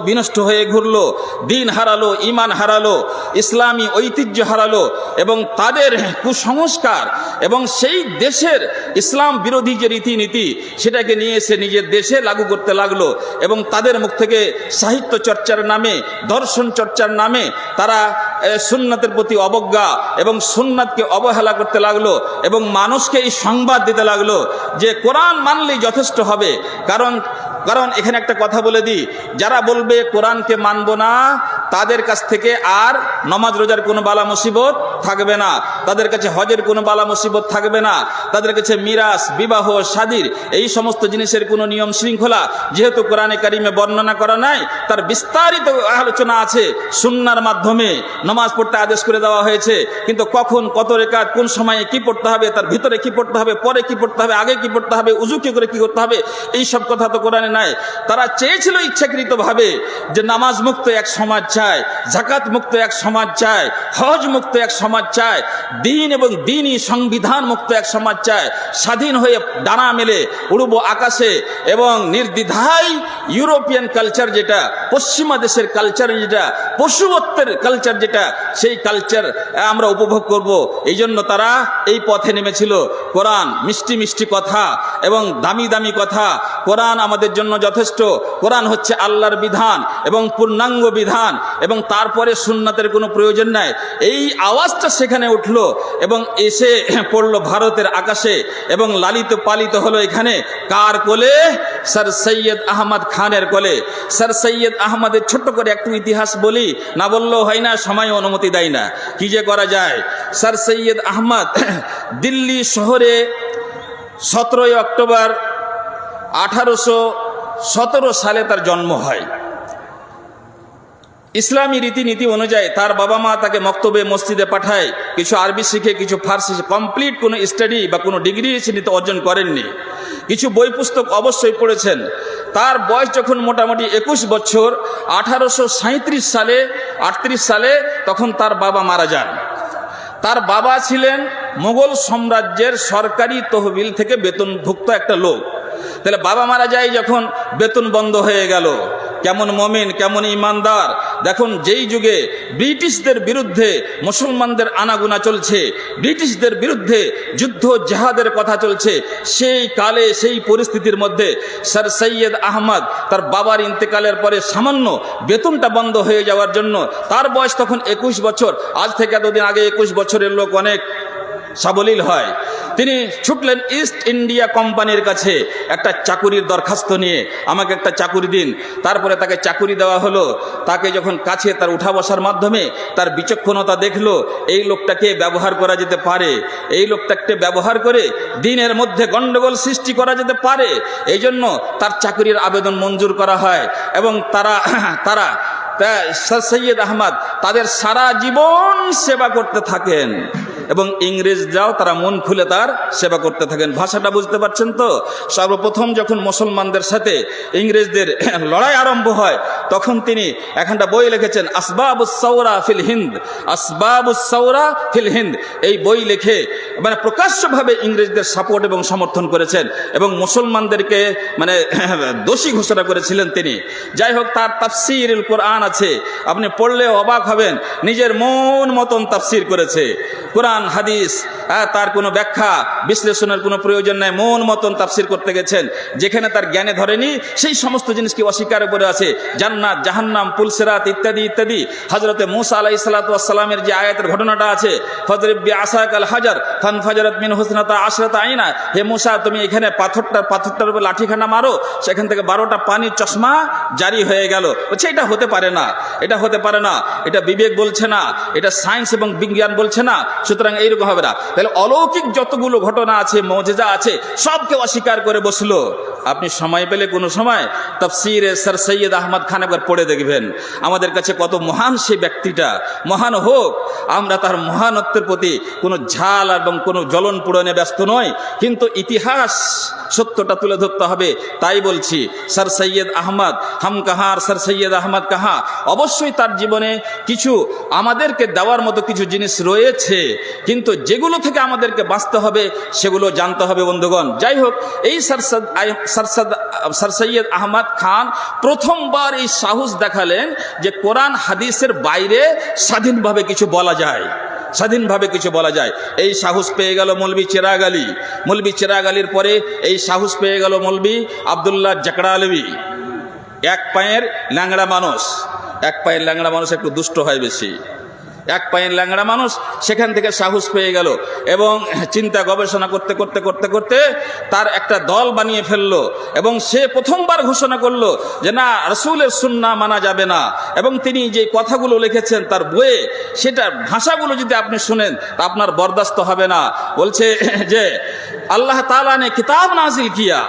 বিনষ্ট হয়ে ঘুরলো, দিন হারালো, ইমান হারালো, ইসলামী ঐতিহ্য হারালো এবং তাদের কুসংস্কার এবং সেই দেশের ইসলাম বিরোধী যে রীতিনীতি সেটাকে নিয়ে এসে নিজের দেশে লাগু করতে লাগলো এবং তাদের মুখ থেকে সাহিত্য চর্চার নামে, দর্শন চর্চার নামে তারা সুন্নাতের প্রতি অবজ্ঞা এবং সুন্নাতকে অবহেলা করতে লাগলো এবং মানুষকে এই সংবাদ দিতে লাগলো যে কোরআন মানলেই যথেষ্ট হবে। কারণ এখানে একটা কথা বলে দিই, যারা বলবে কোরআনকে মানব না তাদের কাছ থেকে আর নমাজ রোজার কোনো বালা মুসিবত থাকবে না, তাদের কাছে হজের কোনো বালা মুসিবত থাকবে না, তাদের কাছে মিরাস, বিবাহ, শাদীর এই সমস্ত জিনিসের কোনো নিয়ম শৃঙ্খলা যেহেতু কোরআনে কারিমে বর্ণনা করা নাই, তার বিস্তারিত আলোচনা আছে। সুন্নাহর মাধ্যমে নামাজ পড়তে আদেশ করে দেওয়া হয়েছে, কিন্তু কখন, কত রেকাত, কোন সময়ে কি পড়তে হবে, তার ভিতরে কি পড়তে হবে, পরে কি পড়তে হবে, আগে কি পড়তে হবে, উজু কি করে কি করতে হবে, এই সব কথা তো কোরআনে নাই। তারা চেয়েছিল ইচ্ছাকৃতভাবে যে নামাজ মুক্ত এক সমাজ চায়, যাকাত মুক্ত এক সমাজ চায়, হজ মুক্ত এক সমাজ চায়, দিন এবং দিনই সংবিধান মুক্ত এক সমাজ চায়, স্বাধীন হয়ে ডানা মেলে উড়ব আকাশে এবং নির্দ্বিধায় ইউরোপিয়ান কালচার যেটা, পশ্চিমা দেশের কালচার যেটা, পশুত্বের কালচার যেটা, সেই কালচার আমরা উপভোগ করব। এই জন্য তারা এই পথে নেমেছিল। কোরআন মিষ্টি মিষ্টি কথা এবং দামি দামি কথা, কোরআন আমাদের জন্য যথেষ্ট, কোরআন হচ্ছে আল্লাহর বিধান এবং পূর্ণাঙ্গ বিধান এবং তারপরে সুন্নাতের কোনো প্রয়োজন নাই। এই আওয়াজটা সেখানে উঠলো এবং এসে পড়লো ভারতের আকাশে এবং লালিত পালিত হলো এখানে কার কোলে? স্যার সৈয়দ আহমদ খানের কোলে। স্যার সৈয়দ আহমদের ছোট্ট করে একটু ইতিহাস বলি, না বললেও হয় না, সময় অনুমতি দেয় না, কি যে করা যায়। স্যার সৈয়দ আহমদ দিল্লি শহরে 17 অক্টোবর 1817 সালে তার জন্ম হয়। ইসলামী রীতিনীতি অনুযায়ী তার বাবা মা তাকে মক্তবে মসজিদে পাঠায়, কিছু আরবি শিখে, কিছু ফার্সি, কমপ্লিট কোনো স্টাডি বা কোনো ডিগ্রি তিনি অর্জন করেননি। কিছু বই পুস্তক অবশ্যই পড়েছেন। তার বয়স যখন মোটামুটি 21 বছর, 1837 সালে 38 সালে তখন তার বাবা মারা যান। তার বাবা ছিলেন মুঘল সাম্রাজ্যের সরকারি তহবিল থেকে বেতনভুক্ত একটা লোক। তাহলে বাবা মারা যায় যখন, বেতন বন্ধ হয়ে গেল। কেমন মমিন, কেমন ইমানদার। দেখুন, যেই যুগে ব্রিটিশদের বিরুদ্ধে মুসলমানদের আনাগোনা চলছে, ব্রিটিশদের বিরুদ্ধে যুদ্ধ জেহাদের কথা চলছে, সেই কালে সেই পরিস্থিতির মধ্যে স্যার সৈয়দ আহমদ তার বাবার ইন্তেকালের পরে সামান্য বেতনটা বন্ধ হয়ে যাওয়ার জন্য, তার বয়স তখন 21 বছর। আজ থেকে এতদিন আগে 21 বছরের লোক অনেক সাবলীল হয়। তিনি ছুটলেন ইস্ট ইন্ডিয়া কোম্পানির কাছে একটা চাকুরির দরখাস্ত নিয়ে, আমাকে একটা চাকুরি দিন। তারপরে তাকে চাকুরি দেওয়া হলো। তাকে যখন কাছে তার উঠা বসার মাধ্যমে তার বিচক্ষণতা দেখলো, এই লোকটাকে ব্যবহার করা যেতে পারে, এই লোকটাকে ব্যবহার করে দিনের মধ্যে গন্ডগোল সৃষ্টি করা যেতে পারে, এই জন্য তার চাকুরির আবেদন মঞ্জুর করা হয়। এবং তারা স্যার সৈয়দ আহমদ তাদের সারা জীবন সেবা করতে থাকেন এবং ইংরেজরাও তারা মন খুলে তার সেবা করতে থাকেন। ভাষাটা বুঝতে পারছেন তো? সর্বপ্রথম যখন মুসলমানদের সাথে ইংরেজদের লড়াই আরম্ভ হয়, তখন তিনি একটা বই লিখেছেন, আসবাবুস সাওরা ফিল হিন্দ, আসবাবুস সাওরা ফিল হিন্দ। এই বই লিখে মানে প্রকাশ্যভাবে ইংরেজদের সাপোর্ট এবং সমর্থন করেছেন এবং মুসলমানদেরকে মানে দোষী ঘোষণা করেছিলেন তিনি। যাই হোক, তার তাফসীরুল কোরআন আছে, আপনি পড়লে অবাক হবেন। নিজের মন মতন তাফসীর করেছে কোরআন হাদিস, তার কোনো ব্যাখ্যা বিশ্লেষণের কোনো প্রয়োজন নাই, মন মতন তাফসীর করতে গেছেন। যেখানে তার জ্ঞানে ধরেনি সেই সমস্ত জিনিসকে অস্বীকার করে আছে, জান্নাত জাহান্নাম পুলসিরাত ইত্যাদি ইত্যাদি। হযরতে মূসা আলাইহিস সালাতু ওয়াস সালামের যে আয়াতের ঘটনাটা আছে, ফজরিব বিআসাকাল হাজার ফানফাজারাত মিন হুসনাতা আশরাতা আইনা, হে মূসা তুমি এখানে পাথরটার উপর লাঠিখানা মারো, সেখান থেকে 12টা পানির চশমা জারি হয়ে গেল। বলছে এটা হতে পারে না, এটা হতে পারে না, এটা বিবেক বলছে না, এটা সায়েন্স এবং বিজ্ঞান বলছে না, সুতরাং এইরকম হবে না। তাহলে অলৌকিক যতগুলো ঘটনা আছে, মুজিজা আছে, সবকে অস্বীকার করে বসলো। আপনি সময় পেলে কোনো সময় তাফসীরে স্যার সৈয়দ আহমদ খান একবার পড়ে দেখবেন। আমাদের কাছে কত মহান সেই ব্যক্তিটা, মহান হোক, আমরা তার মহানত্বের প্রতি কোনো ঝাল এবং কোনো জ্বলন পূরণে ব্যস্ত নয়, কিন্তু ইতিহাস সত্যটা তুলে ধরতে হবে। তাই বলছি, স্যার সৈয়দ আহমদ হাম কাহার, স্যার সৈয়দ আহমদ কাহা। অবশ্যই তার জীবনে কিছু আমাদেরকে দেওয়ার মতো কিছু জিনিস রয়েছে, কিন্তু যেগুলো থেকে আমাদেরকে বাঁচতে হবে সেগুলো জানতে হবে বন্ধুগণ। যাই হোক, এই স্যার সৈয়দ আহমদ খান প্রথমবার এই সাহস দেখালেন যে কোরআন হাদিসের বাইরে স্বাধীনভাবে কিছু বলা যায়, স্বাধীনভাবে কিছু বলা যায়। এই সাহস পেয়ে গেল মৌলভী চিরাগ আলী। মৌলভী চিরাগ আলীর পরে এই সাহস পেয়ে গেল মৌলভী আব্দুল্লাহ জাকড়ালভী। এক পায়ের ল্যাংড়া মানুষ, এক পায়ের ল্যাংড়া মানুষ একটু দুষ্ট হয় বেশি, এক পায়ের ল্যাংড়া মানুষ সেখান থেকে সাহস পেয়ে গেল এবং চিন্তা গবেষণা করতে করতে করতে করতে তার একটা দল বানিয়ে ফেললো এবং সে প্রথমবার ঘোষণা করলো যে না, রাসূলের সুন্নাহ মানা যাবে না। এবং তিনি যে কথাগুলো লিখেছেন তার বইয়ে, সেটার ভাষাগুলো যদি আপনি শুনেন তা আপনার বরদাস্ত হবে না। বলছে যে अल्लाह ताला ने किताब नाजिल किया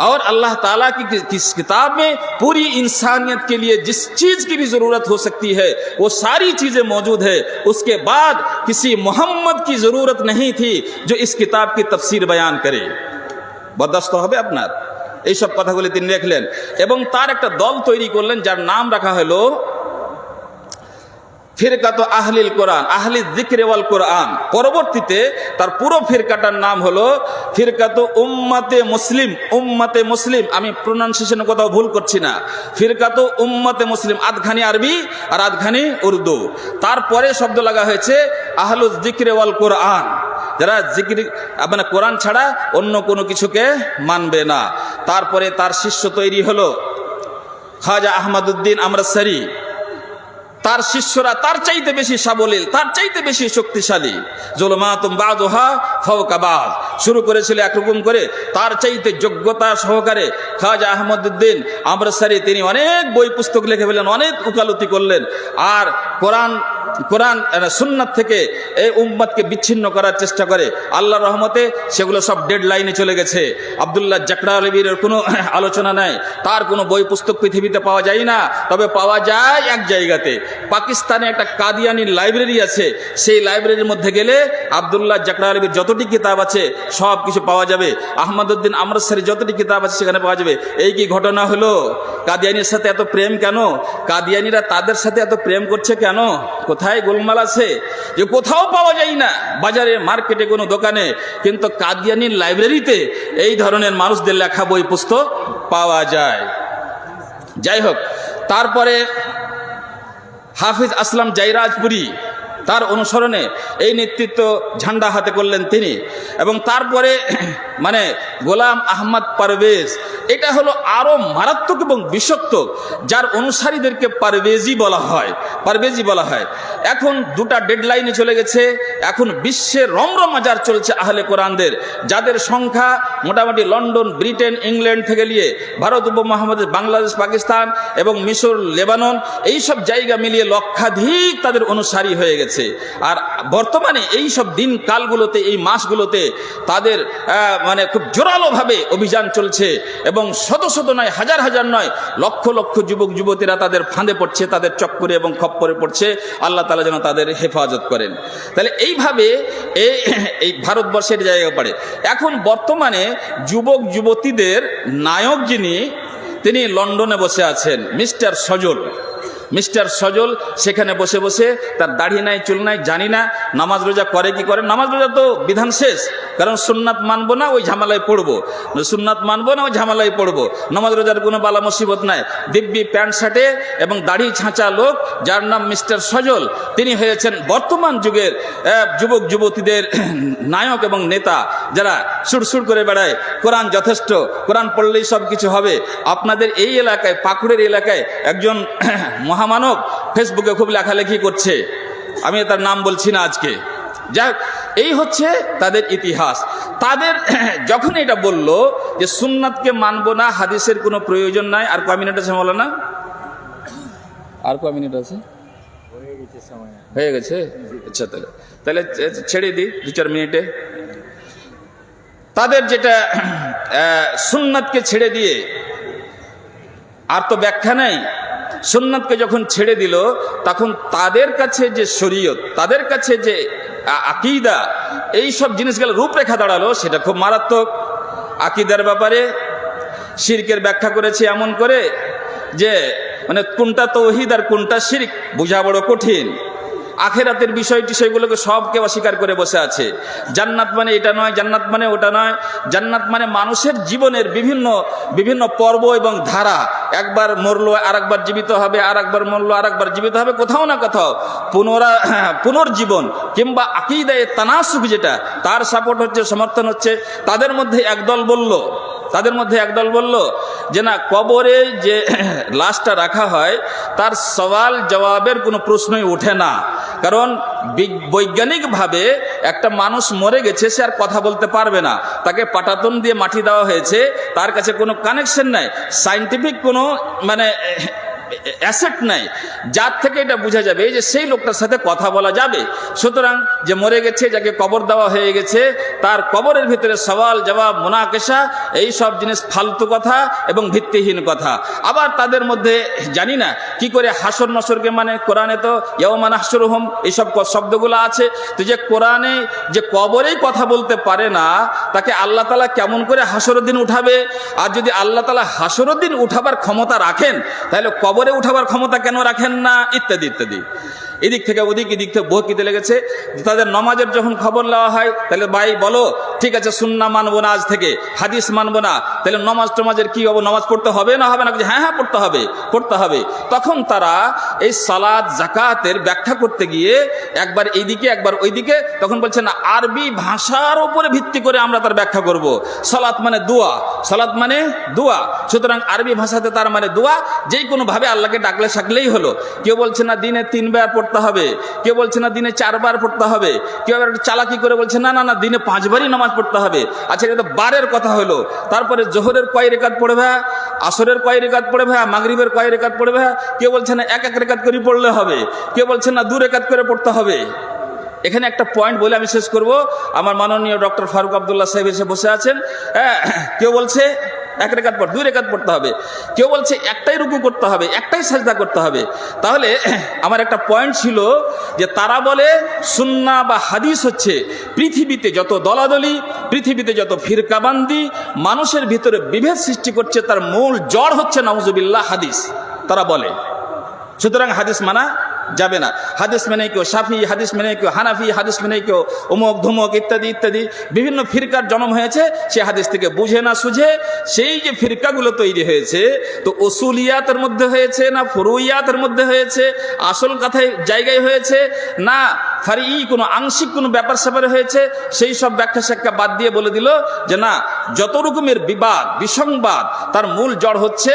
और अल्लाह ताला की किस किताब में पूरी इंसानियत के लिए जिस चीज़ की भी ज़रूरत हो सकती है वो सारी चीज़ें मौजूद है। उसके बाद किसी मोहम्मद की ज़रूरत नहीं थी जो इस किताब की तफसीर बयान करे। बर्दाश्त হবে আপনার? এইসব কথাগুলি তিনি লিখলেন এবং তার একটা দল তৈরি করলেন যার নাম রাখা হলো ফিরকাত আহলিল কোরআন, আহলি যিকর ওয়াল কোরআন। পরবর্তীতে তার পুরো ফিরকাটার নাম হলো ফিরকাত উম্মতে মুসলিম। উম্মতে মুসলিম, আমি প্রোনাউন্সিয়েশনের কোথাও ভুল করছি না, ফিরকাত উম্মতে মুসলিম, আধখানি আরবি আর আধখানি উর্দু। তারপরে শব্দ লাগা হয়েছে আহলুল যিকর ওয়াল কোরআন, যারা জিকির মানে কোরআন ছাড়া অন্য কোনো কিছুকে মানবে না। তারপরে তার শিষ্য তৈরি হলো খাজা আহমদউদ্দিন আমরসারি। তার শিষ্যরা তার চাইতে বেশি সাবলীল, তার চাইতে বেশি শক্তিশালী। জুলুমাতুম বাযুহা ফাওকা বায, শুরু করেছিল একরকম করে, তার চাইতে যোগ্যতা সহকারে খাজা আহমদউদ্দিন আমরসারি তিনি অনেক বই পুস্তক লিখে ফেললেন, অনেক উকালতি করলেন, আর কোরআন সুন্নাত থেকে এই উম্মতকে বিচ্ছিন্ন করার চেষ্টা করে। আল্লাহর রহমতে সেগুলো সব ডেড লাইনে চলে গেছে। আব্দুল্লাহ জাকরালভির কোনো আলোচনা নাই, তার কোনো বই পুস্তক পৃথিবীতে পাওয়া যায় না। তবে পাওয়া যায় এক জায়গাতে, পাকিস্তানে একটা কাদিয়ানির লাইব্রেরি আছে, সেই লাইব্রেরির মধ্যে গেলে আব্দুল্লাহ জাকরালভির যতটি কিতাব আছে সব কিছু পাওয়া যাবে। আহমদউদ্দিন আমরসারি যতটি কিতাব আছে সেখানে পাওয়া যাবে। এই কি ঘটনা হলো? কাদিয়ানির সাথে এত প্রেম কেন? কাদিয়ানিরা তাদের সাথে এত প্রেম করছে কেন? কোথায় গোলমাল আছে যে কোথাও পাওয়া যায় না, বাজারে মার্কেটে কোনো দোকানে, কিন্তু কাদিয়ানির লাইব্রেরিতে এই ধরনের মানুষদের লেখা বই পুস্তক পাওয়া যায়। যাই হোক, তারপরে হাফিজ আসলাম জাইরাজপুরি, তার অনুসরণে এই নেতৃত্ব ঝান্ডা হাতে করলেন তিনি। এবং তারপরে মানে গোলাম আহমদ পারভেজ, এটা হলো আরো মারাত্মক এবং বিষাক্ত, যার অনুসারীদেরকে পারভেজি বলা হয়, পারভেজি বলা হয়। এখন দুটা ডেডলাইনে চলে গেছে, এখন বিশ্বের রমরমাজার চলছে আহলে কোরআনদের, যাদের সংখ্যা মোটামুটি লন্ডন, ব্রিটেন, ইংল্যান্ড থেকে নিয়ে ভারত উপমহাদেশ, বাংলাদেশ, পাকিস্তান এবং মিশর, লেবানন, এই সব জায়গা মিলিয়ে লক্ষাধিক তাদের অনুসারী হয়ে গেছে। আর বর্তমানে এই সব দিন কালগুলোতে, এই মাসগুলোতে তাদের মানে খুব জোরালোভাবে অভিযান চলছে, এবং শত শত নয়, হাজার হাজার নয়, লক্ষ লক্ষ যুবক যুবতীরা তাদের ফাঁদে পড়ছে, তাদের চক্করে এবং খপ্পরে পড়ছে। আল্লাহ তাআলা যেন তাদের হেফাজত করেন। তাহলে এইভাবে এই ভারতবর্ষের জায়গা পড়ে। এখন বর্তমানে যুবক যুবতীদের নায়ক যিনি, তিনি লন্ডনে বসে আছেন, মিস্টার সজল। মিস্টার সজল সেখানে বসে বসে, তার দাড়ি নাই, চুল নাই, জানি না নামাজ রোজা করে কি করে। নামাজ রোজা তো বিধান শেষ, কারণ সুন্নাত মানবো না, ওই ঝামেলায় পড়বো, সুন্নাত মানবো না, ওই ঝামেলায় পড়বো। নামাজ রোজার কোনো বালা মুসিবত নাই। দিব্যি প্যান্ট শার্টে এবং দাড়ি ছাঁচা লোক, যার নাম মিস্টার সজল, তিনি হয়েছেন বর্তমান যুগের যুবক যুবতীদের নায়ক এবং নেতা, যারা সুরসুর করে বেড়ায় কোরআন যথেষ্ট, কোরআন পড়লেই সব কিছু হবে। আপনাদের এই এলাকায়, পাকুড়ের এলাকায় একজন মহামানব ফেসবুকে খুব লেখালেখি করছে, আমি তার নাম বলছি না আজকে। যাক, এই হচ্ছে তাদের ইতিহাস। তাদের যখন এটা বলল যে সুন্নাতকে মানবো না, হাদিসের কোনো প্রয়োজন নাই। আর কয় মিনিট আছে বলো না? আর কয় মিনিট আছে? হয়ে গেছে? আচ্ছা, তাহলে ছেড়ে দিই 2-4 মিনিটে। তাদের যেটা সুন্নাতকে ছেড়ে দিয়ে আর তো ব্যাখ্যা নেই। সুন্নাতকে যখন ছেড়ে দিল, তখন তাদের কাছে যে শরীয়ত, তাদের কাছে যে আকীদা, এই সব জিনিসগুলো রূপরেখা দাঁড়ালো, সেটা খুব মারাত্মক। আকীদার ব্যাপারে শিরকের ব্যাখ্যা করেছে এমন করে যে মানে কোনটা তাওহীদ আর কোনটা শিরক বোঝা বড় কঠিন। আখেরাতের বিষয়টি সেগুলোকে সবকে অস্বীকার করে বসে আছে। জান্নাত মানে এটা নয়, জান্নাত মানে ওটা নয়। জান্নাত মানে মানুষের জীবনের বিভিন্ন বিভিন্ন পর্ব এবং ধারা, একবার মরলো আর একবার জীবিত হবে, আর একবার মরলো আর একবার জীবিত হবে, কোথাও না কোথাও পুনর্জীবন কিংবা আকীদায়ে তানাসুখ, যেটা তার সাপোর্ট হচ্ছে, সমর্থন হচ্ছে। তাদের মধ্যে একদল বলল যে না, কবরে যে লাশটা রাখা হয় তার সওয়াল জবাবের কোনো প্রশ্নই ওঠে না, কারণ বৈজ্ঞানিকভাবে একটা মানুষ মরে গেছে, সে আর কথা বলতে পারবে না, তাকে পাটাতন দিয়ে মাটি দেওয়া হয়েছে, তার কাছে কোনো কানেকশন নাই, সায়েন্টিফিক কোনো মানে অ্যাসেট নাই, যার থেকে এটা বোঝা যাবে যে সেই লোকটার সাথে কথা বলা যাবে। সুতরাং যে মরে গেছে, যাকে কবর দেওয়া হয়ে গেছে, তার কবরের ভিতরে সওয়াল জবাব, মুনাকেশা, এই সব জিনিস ফালতু কথা এবং ভিত্তিহীন কথা। আবার তাদের মধ্যে জানি না কি করে হাসর নসরকে মানে, কোরআনে তো ইয়াউমা নাহশুরুহুম এইসব শব্দগুলো আছে, তো যে কোরআনে যে কবরেই কথা বলতে পারে না, তাকে আল্লাহ তাআলা কেমন করে হাসরের দিন উঠাবে? আর যদি আল্লাহ তাআলা হাসরের দিন উঠাবার ক্ষমতা রাখেন, তাহলে কবরে উঠাবার ক্ষমতা কেন রাখেন না? ইত্যাদি ইত্যাদি। এদিক থেকে ওদিক, এদিক থেকে বহকিতে লেগেছে। তাদের নমাজের যখন খবর নেওয়া হয়, তাহলে ভাই বলো, ঠিক আছে সুন্নাহ মানবো না আজ থেকে, হাদিস মানবো না, তাহলে নমাজ টমাজের কি হবে, নমাজ পড়তে হবে না হবে না? হ্যাঁ হ্যাঁ পড়তে হবে, পড়তে হবে। তখন তারা এই সালাত জাকাতের ব্যাখ্যা করতে গিয়ে একবার এইদিকে একবার ওইদিকে, তখন বলছে না আরবি ভাষার উপরে ভিত্তি করে আমরা তার ব্যাখ্যা করব। সালাত মানে দোয়া, সালাত মানে দোয়া, সুতরাং আরবি ভাষাতে তার মানে দোয়া, যেই কোনো ভাবে আল্লাহকে ডাকলে সাকলেই হলো। কেউ বলছে না দিনে 3 বার পড়তে হবে, কেউ বলছে না দিনে 4 বার পড়তে হবে, কেউ আবার চালাকি করে বলছে না না না দিনে 5 বারই নামাজ পড়তে হবে। আচ্ছা এটা তো বারের কথা হলো, তারপরে জোহরের কয় রেকাত পড়বে, আসরের কয় রেকাত পড়বে, মাগরিবের কয় রেকাত পড়বে, কেউ বলছে না 1 রেকাত করে পড়লে হবে, কেউ বলছে না 2 রেকাত করে পড়তে হবে। এখানে একটা পয়েন্ট বলে আমি শেষ করব। আমার মাননীয় ডক্টর ফারুক আব্দুল্লাহ সাহেব এসে বসে আছেন। কেউ বলছে 1 রেকাত পর 2 রেকাত পড়তে হবে, কেউ বলছে একটাই রুকু করতে হবে, একটাই সাজদা করতে হবে। তাহলে আমার একটা পয়েন্ট ছিল যে তারা বলে সুন্নাহ বা হাদিস হচ্ছে পৃথিবীতে যত দলাদলি, পৃথিবীতে যত ফিরকাবান্দি মানুষের ভিতরে বিভেদ সৃষ্টি করছে, তার মূল জড় হচ্ছে নাউজুবিল্লাহ হাদিস, তারা বলে। সুতরাং হাদিস মানা যাবে না। হাদিস মেনে কেউ শাফি, হাদিস মেনে কেউ হানাফি, হাদিস মেনে কেউ অমুক ধুমক ইত্যাদি ইত্যাদি বিভিন্ন ফিরকার জন্ম হয়েছে। সে হাদিস থেকে বুঝে না সুঝে সেই যে ফিরকাগুলো তৈরি হয়েছে, তো উসুলিয়াতের মধ্যে হয়েছে না ফুরুইয়াতের মধ্যে হয়েছে, আসল কথায় জায়গায় হয়েছে না ফারি কোনো আংশিক কোনো ব্যাপার স্যাপারে হয়েছে, সেই সব ব্যাখ্যা স্যাখ্যা বাদ দিয়ে বলে দিল যে না, যত রকমের বিবাদ বিসংবাদ তার মূল জড় হচ্ছে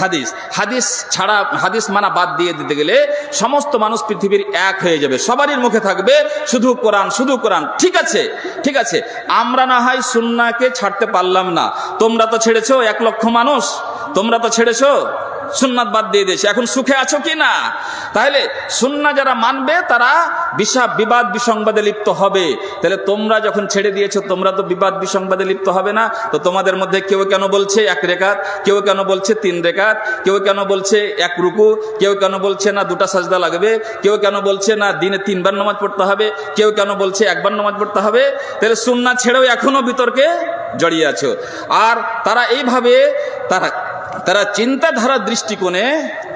হাদিস। হাদিস ছাড়া, হাদিস মানা বাদ দিয়ে দিতে গেলে সমস্ত মানুষ পৃথিবীর এক হয়ে যাবে, সবারই মুখে থাকবে শুধু কোরআন, শুধু কোরআন। ঠিক আছে, ঠিক আছে, আমরা না হয় সুন্নাহকে ছাড়তে পারলাম না, তোমরা তো ছেড়েছো, 1 লক্ষ মানুষ তোমরা তো ছেড়েছো, সুন্নাত বাদ দিয়ে দিয়েছে, এখন সুখে আছো কি না? তাহলে সুন্নাহ যারা মানবে তারা বিবাদ বিসংবাদে লিপ্ত হবে। তাহলে তোমরা যখন ছেড়ে দিয়েছো, তোমরা তো বিবাদ বিসংবাদে লিপ্ত হবে না। তো তোমাদের মধ্যে কেউ কেন বলছে 1 রেকাত, কেউ কেন বলছে 3 রেকাত, কেউ কেন বলছে 1 রুকু, কেউ কেন বলছে না 2টা সাজদা লাগবে, কেউ কেন বলছে না দিনে 3 বার নামাজ পড়তে হবে, কেউ কেন বলছে 1 বার নামাজ পড়তে হবে। তাহলে সুন্নাহ ছেড়েও এখনো বিতর্কে জড়িয়ে আছো। আর তারা এইভাবে তারা চিন্তাধারার দৃষ্টিকোণে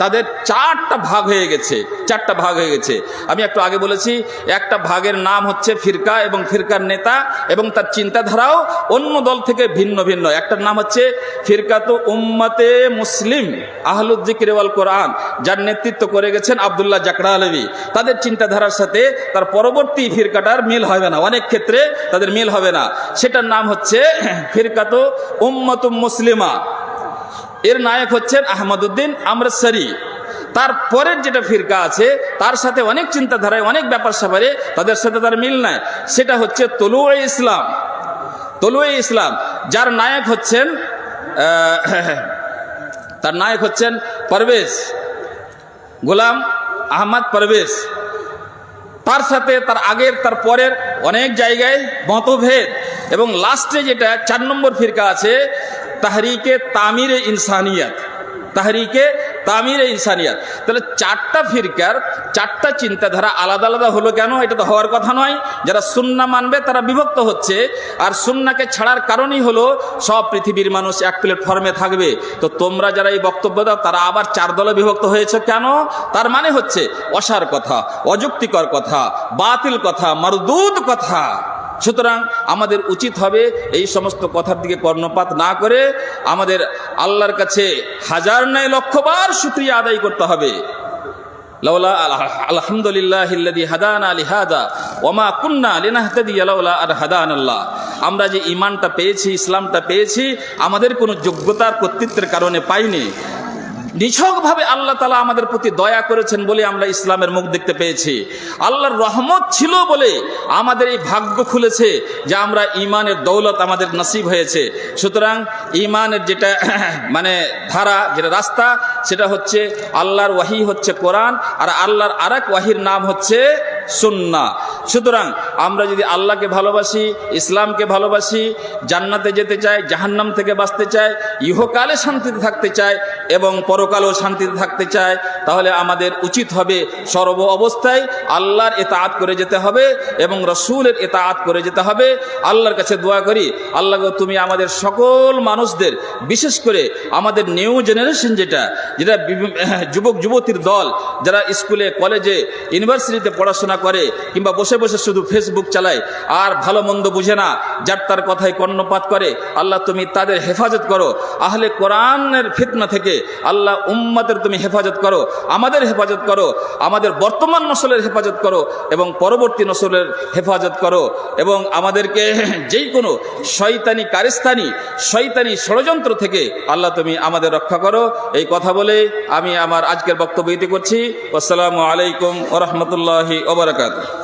তাদের 4টা ভাগ হয়ে গেছে, 4টা ভাগ হয়ে গেছে। আমি একটু আগে বলেছি, একটা ভাগের নাম হচ্ছে ফিরকা এবং ফিরকার নেতা, এবং তার চিন্তাধারাও অন্য দল থেকে ভিন্ন ভিন্ন। একটার নাম হচ্ছে ফিরকাতু উম্মতে মুসলিম আহলুজ যিকর ওয়াল কোরআন, যার নেতৃত্ব করে গেছেন আব্দুল্লাহ জাকরালভী। তাদের চিন্তাধারার সাথে তার পরবর্তী ফিরকাটার মিল হবে না, অনেক ক্ষেত্রে তাদের মিল হবে না। সেটার নাম হচ্ছে ফিরকাতু উম্মাতুম মুসলিমা, এর নায়ক হচ্ছেন আহমদউদ্দিন আমরসারি। তার পরের যেটা ফিরকা আছে তার সাথে অনেক চিন্তাধারায় অনেক ব্যাপার স্যাপারে তাদের সাথে তার মিল নাই, সেটা হচ্ছে তলুয়ে ইসলাম। তলুয়ে ইসলাম, যার নায়ক হচ্ছেন তার নায়ক হচ্ছেন পারভেজ, গোলাম আহমদ পারভেজ। তার সাথে তার আগের তার পরের অনেক জায়গায় মতভেদ, এবং লাস্টে যেটা 4 নম্বর ফিরকা আছে তাহরিকে তামিরে ইনসানিয়াত, তাহরিকে তামিরে ইনসানিয়াত। তাহলে 4টা ফিরকার 4টা চিন্তাধারা আলাদা আলাদা হলো কেন? এটা তো হওয়ার কথা নয়। যারা সুন্নাহ মানবে তারা বিভক্ত হচ্ছে, আর সুন্নাহকে ছাড়ার কারণই হলো সব পৃথিবীর মানুষ এক প্ল্যাটফর্মে থাকবে। তো তোমরা যারা এই বক্তব্য দাও তারা আবার 4 দলে বিভক্ত হয়েছে কেন? তার মানে হচ্ছে অসার কথা, অযুক্তিকর কথা, বাতিল কথা, মারদুদ কথা। সুতরাং আমাদের উচিত হবে এই সমস্ত কথার দিকে কর্ণপাত না করে আমাদের আল্লাহর কাছে হাজার নয় লক্ষবার শুকরিয়া আদায় করতে হবে। লাউলা আলহামদুলিল্লাহিল্লাযী হাদানা লিহাযা ওয়া মা কুন্না লিনাহতাদিয়া লাউলা আন হাদানাল্লাহ। আমরা যে ঈমানটা পেয়েছি, ইসলামটা পেয়েছি, আমাদের কোনো যোগ্যতার কর্তৃত্বের কারণে পাইনি। নিছকভাবে আল্লাহ তাআলা আমাদের প্রতি দয়া করেছেন বলে আমরা ইসলামের মুখ দেখতে পেয়েছি। আল্লাহর রহমত ছিল বলে আমাদের এই ভাগ্য খুলেছে যে আমরা ঈমানের দৌলত আমাদের নসিব হয়েছে। সুতরাং ঈমানের যেটা মানে ধারা, যেটা রাস্তা, সেটা হচ্ছে আল্লাহর ওয়াহি হচ্ছে কোরআন, আর আল্লাহর আরেক ওয়াহির নাম হচ্ছে সুন্নাহ। সুতরাং আমরা যদি আল্লাহকে ভালোবাসি, ইসলামকে ভালোবাসি, জান্নাতে যেতে চাই, জাহান্নাম থেকে বাঁচতে চাই, ইহকালে শান্তিতে থাকতে চাই এবং পরকালেও শান্তিতে থাকতে চাই, তাহলে আমাদের উচিত হবে সর্ব অবস্থায় আল্লাহর ইতাআত করে যেতে হবে এবং রাসূলের ইতাআত করে যেতে হবে। আল্লাহর কাছে দোয়া করি, আল্লাহ গো তুমি আমাদের সকল মানুষদের, বিশেষ করে আমাদের নিউ জেনারেশন যেটা যুবক যুবতীর দল, যারা স্কুলে কলেজে ইউনিভার্সিটিতে পড়াশোনা করে কিংবা বসে বসে শুধু ফেসবুক চালায় আর ভালো মন্দ বুঝে না, যার তার কথায় কর্ণপাত করে, আল্লাহ তুমি তাদের হেফাজত করো। আহলে কোরআনের ফিতনা থেকে আল্লাহ উম্মতের তুমি হেফাজত করো, আমাদের হেফাজত করো, আমাদের বর্তমান নসলের হেফাজত করো এবং পরবর্তী নসলের হেফাজত করো এবং আমাদেরকে যেই কোনো শয়তানি ষড়যন্ত্র থেকে আল্লাহ তুমি আমাদের রক্ষা করো। এই কথা বলে আমি আমার আজকের বক্তব্য ইতি করছি। আসসালামু আলাইকুম ওয়া রাহমাতুল্লাহি ওয়া বারাকাতুহু।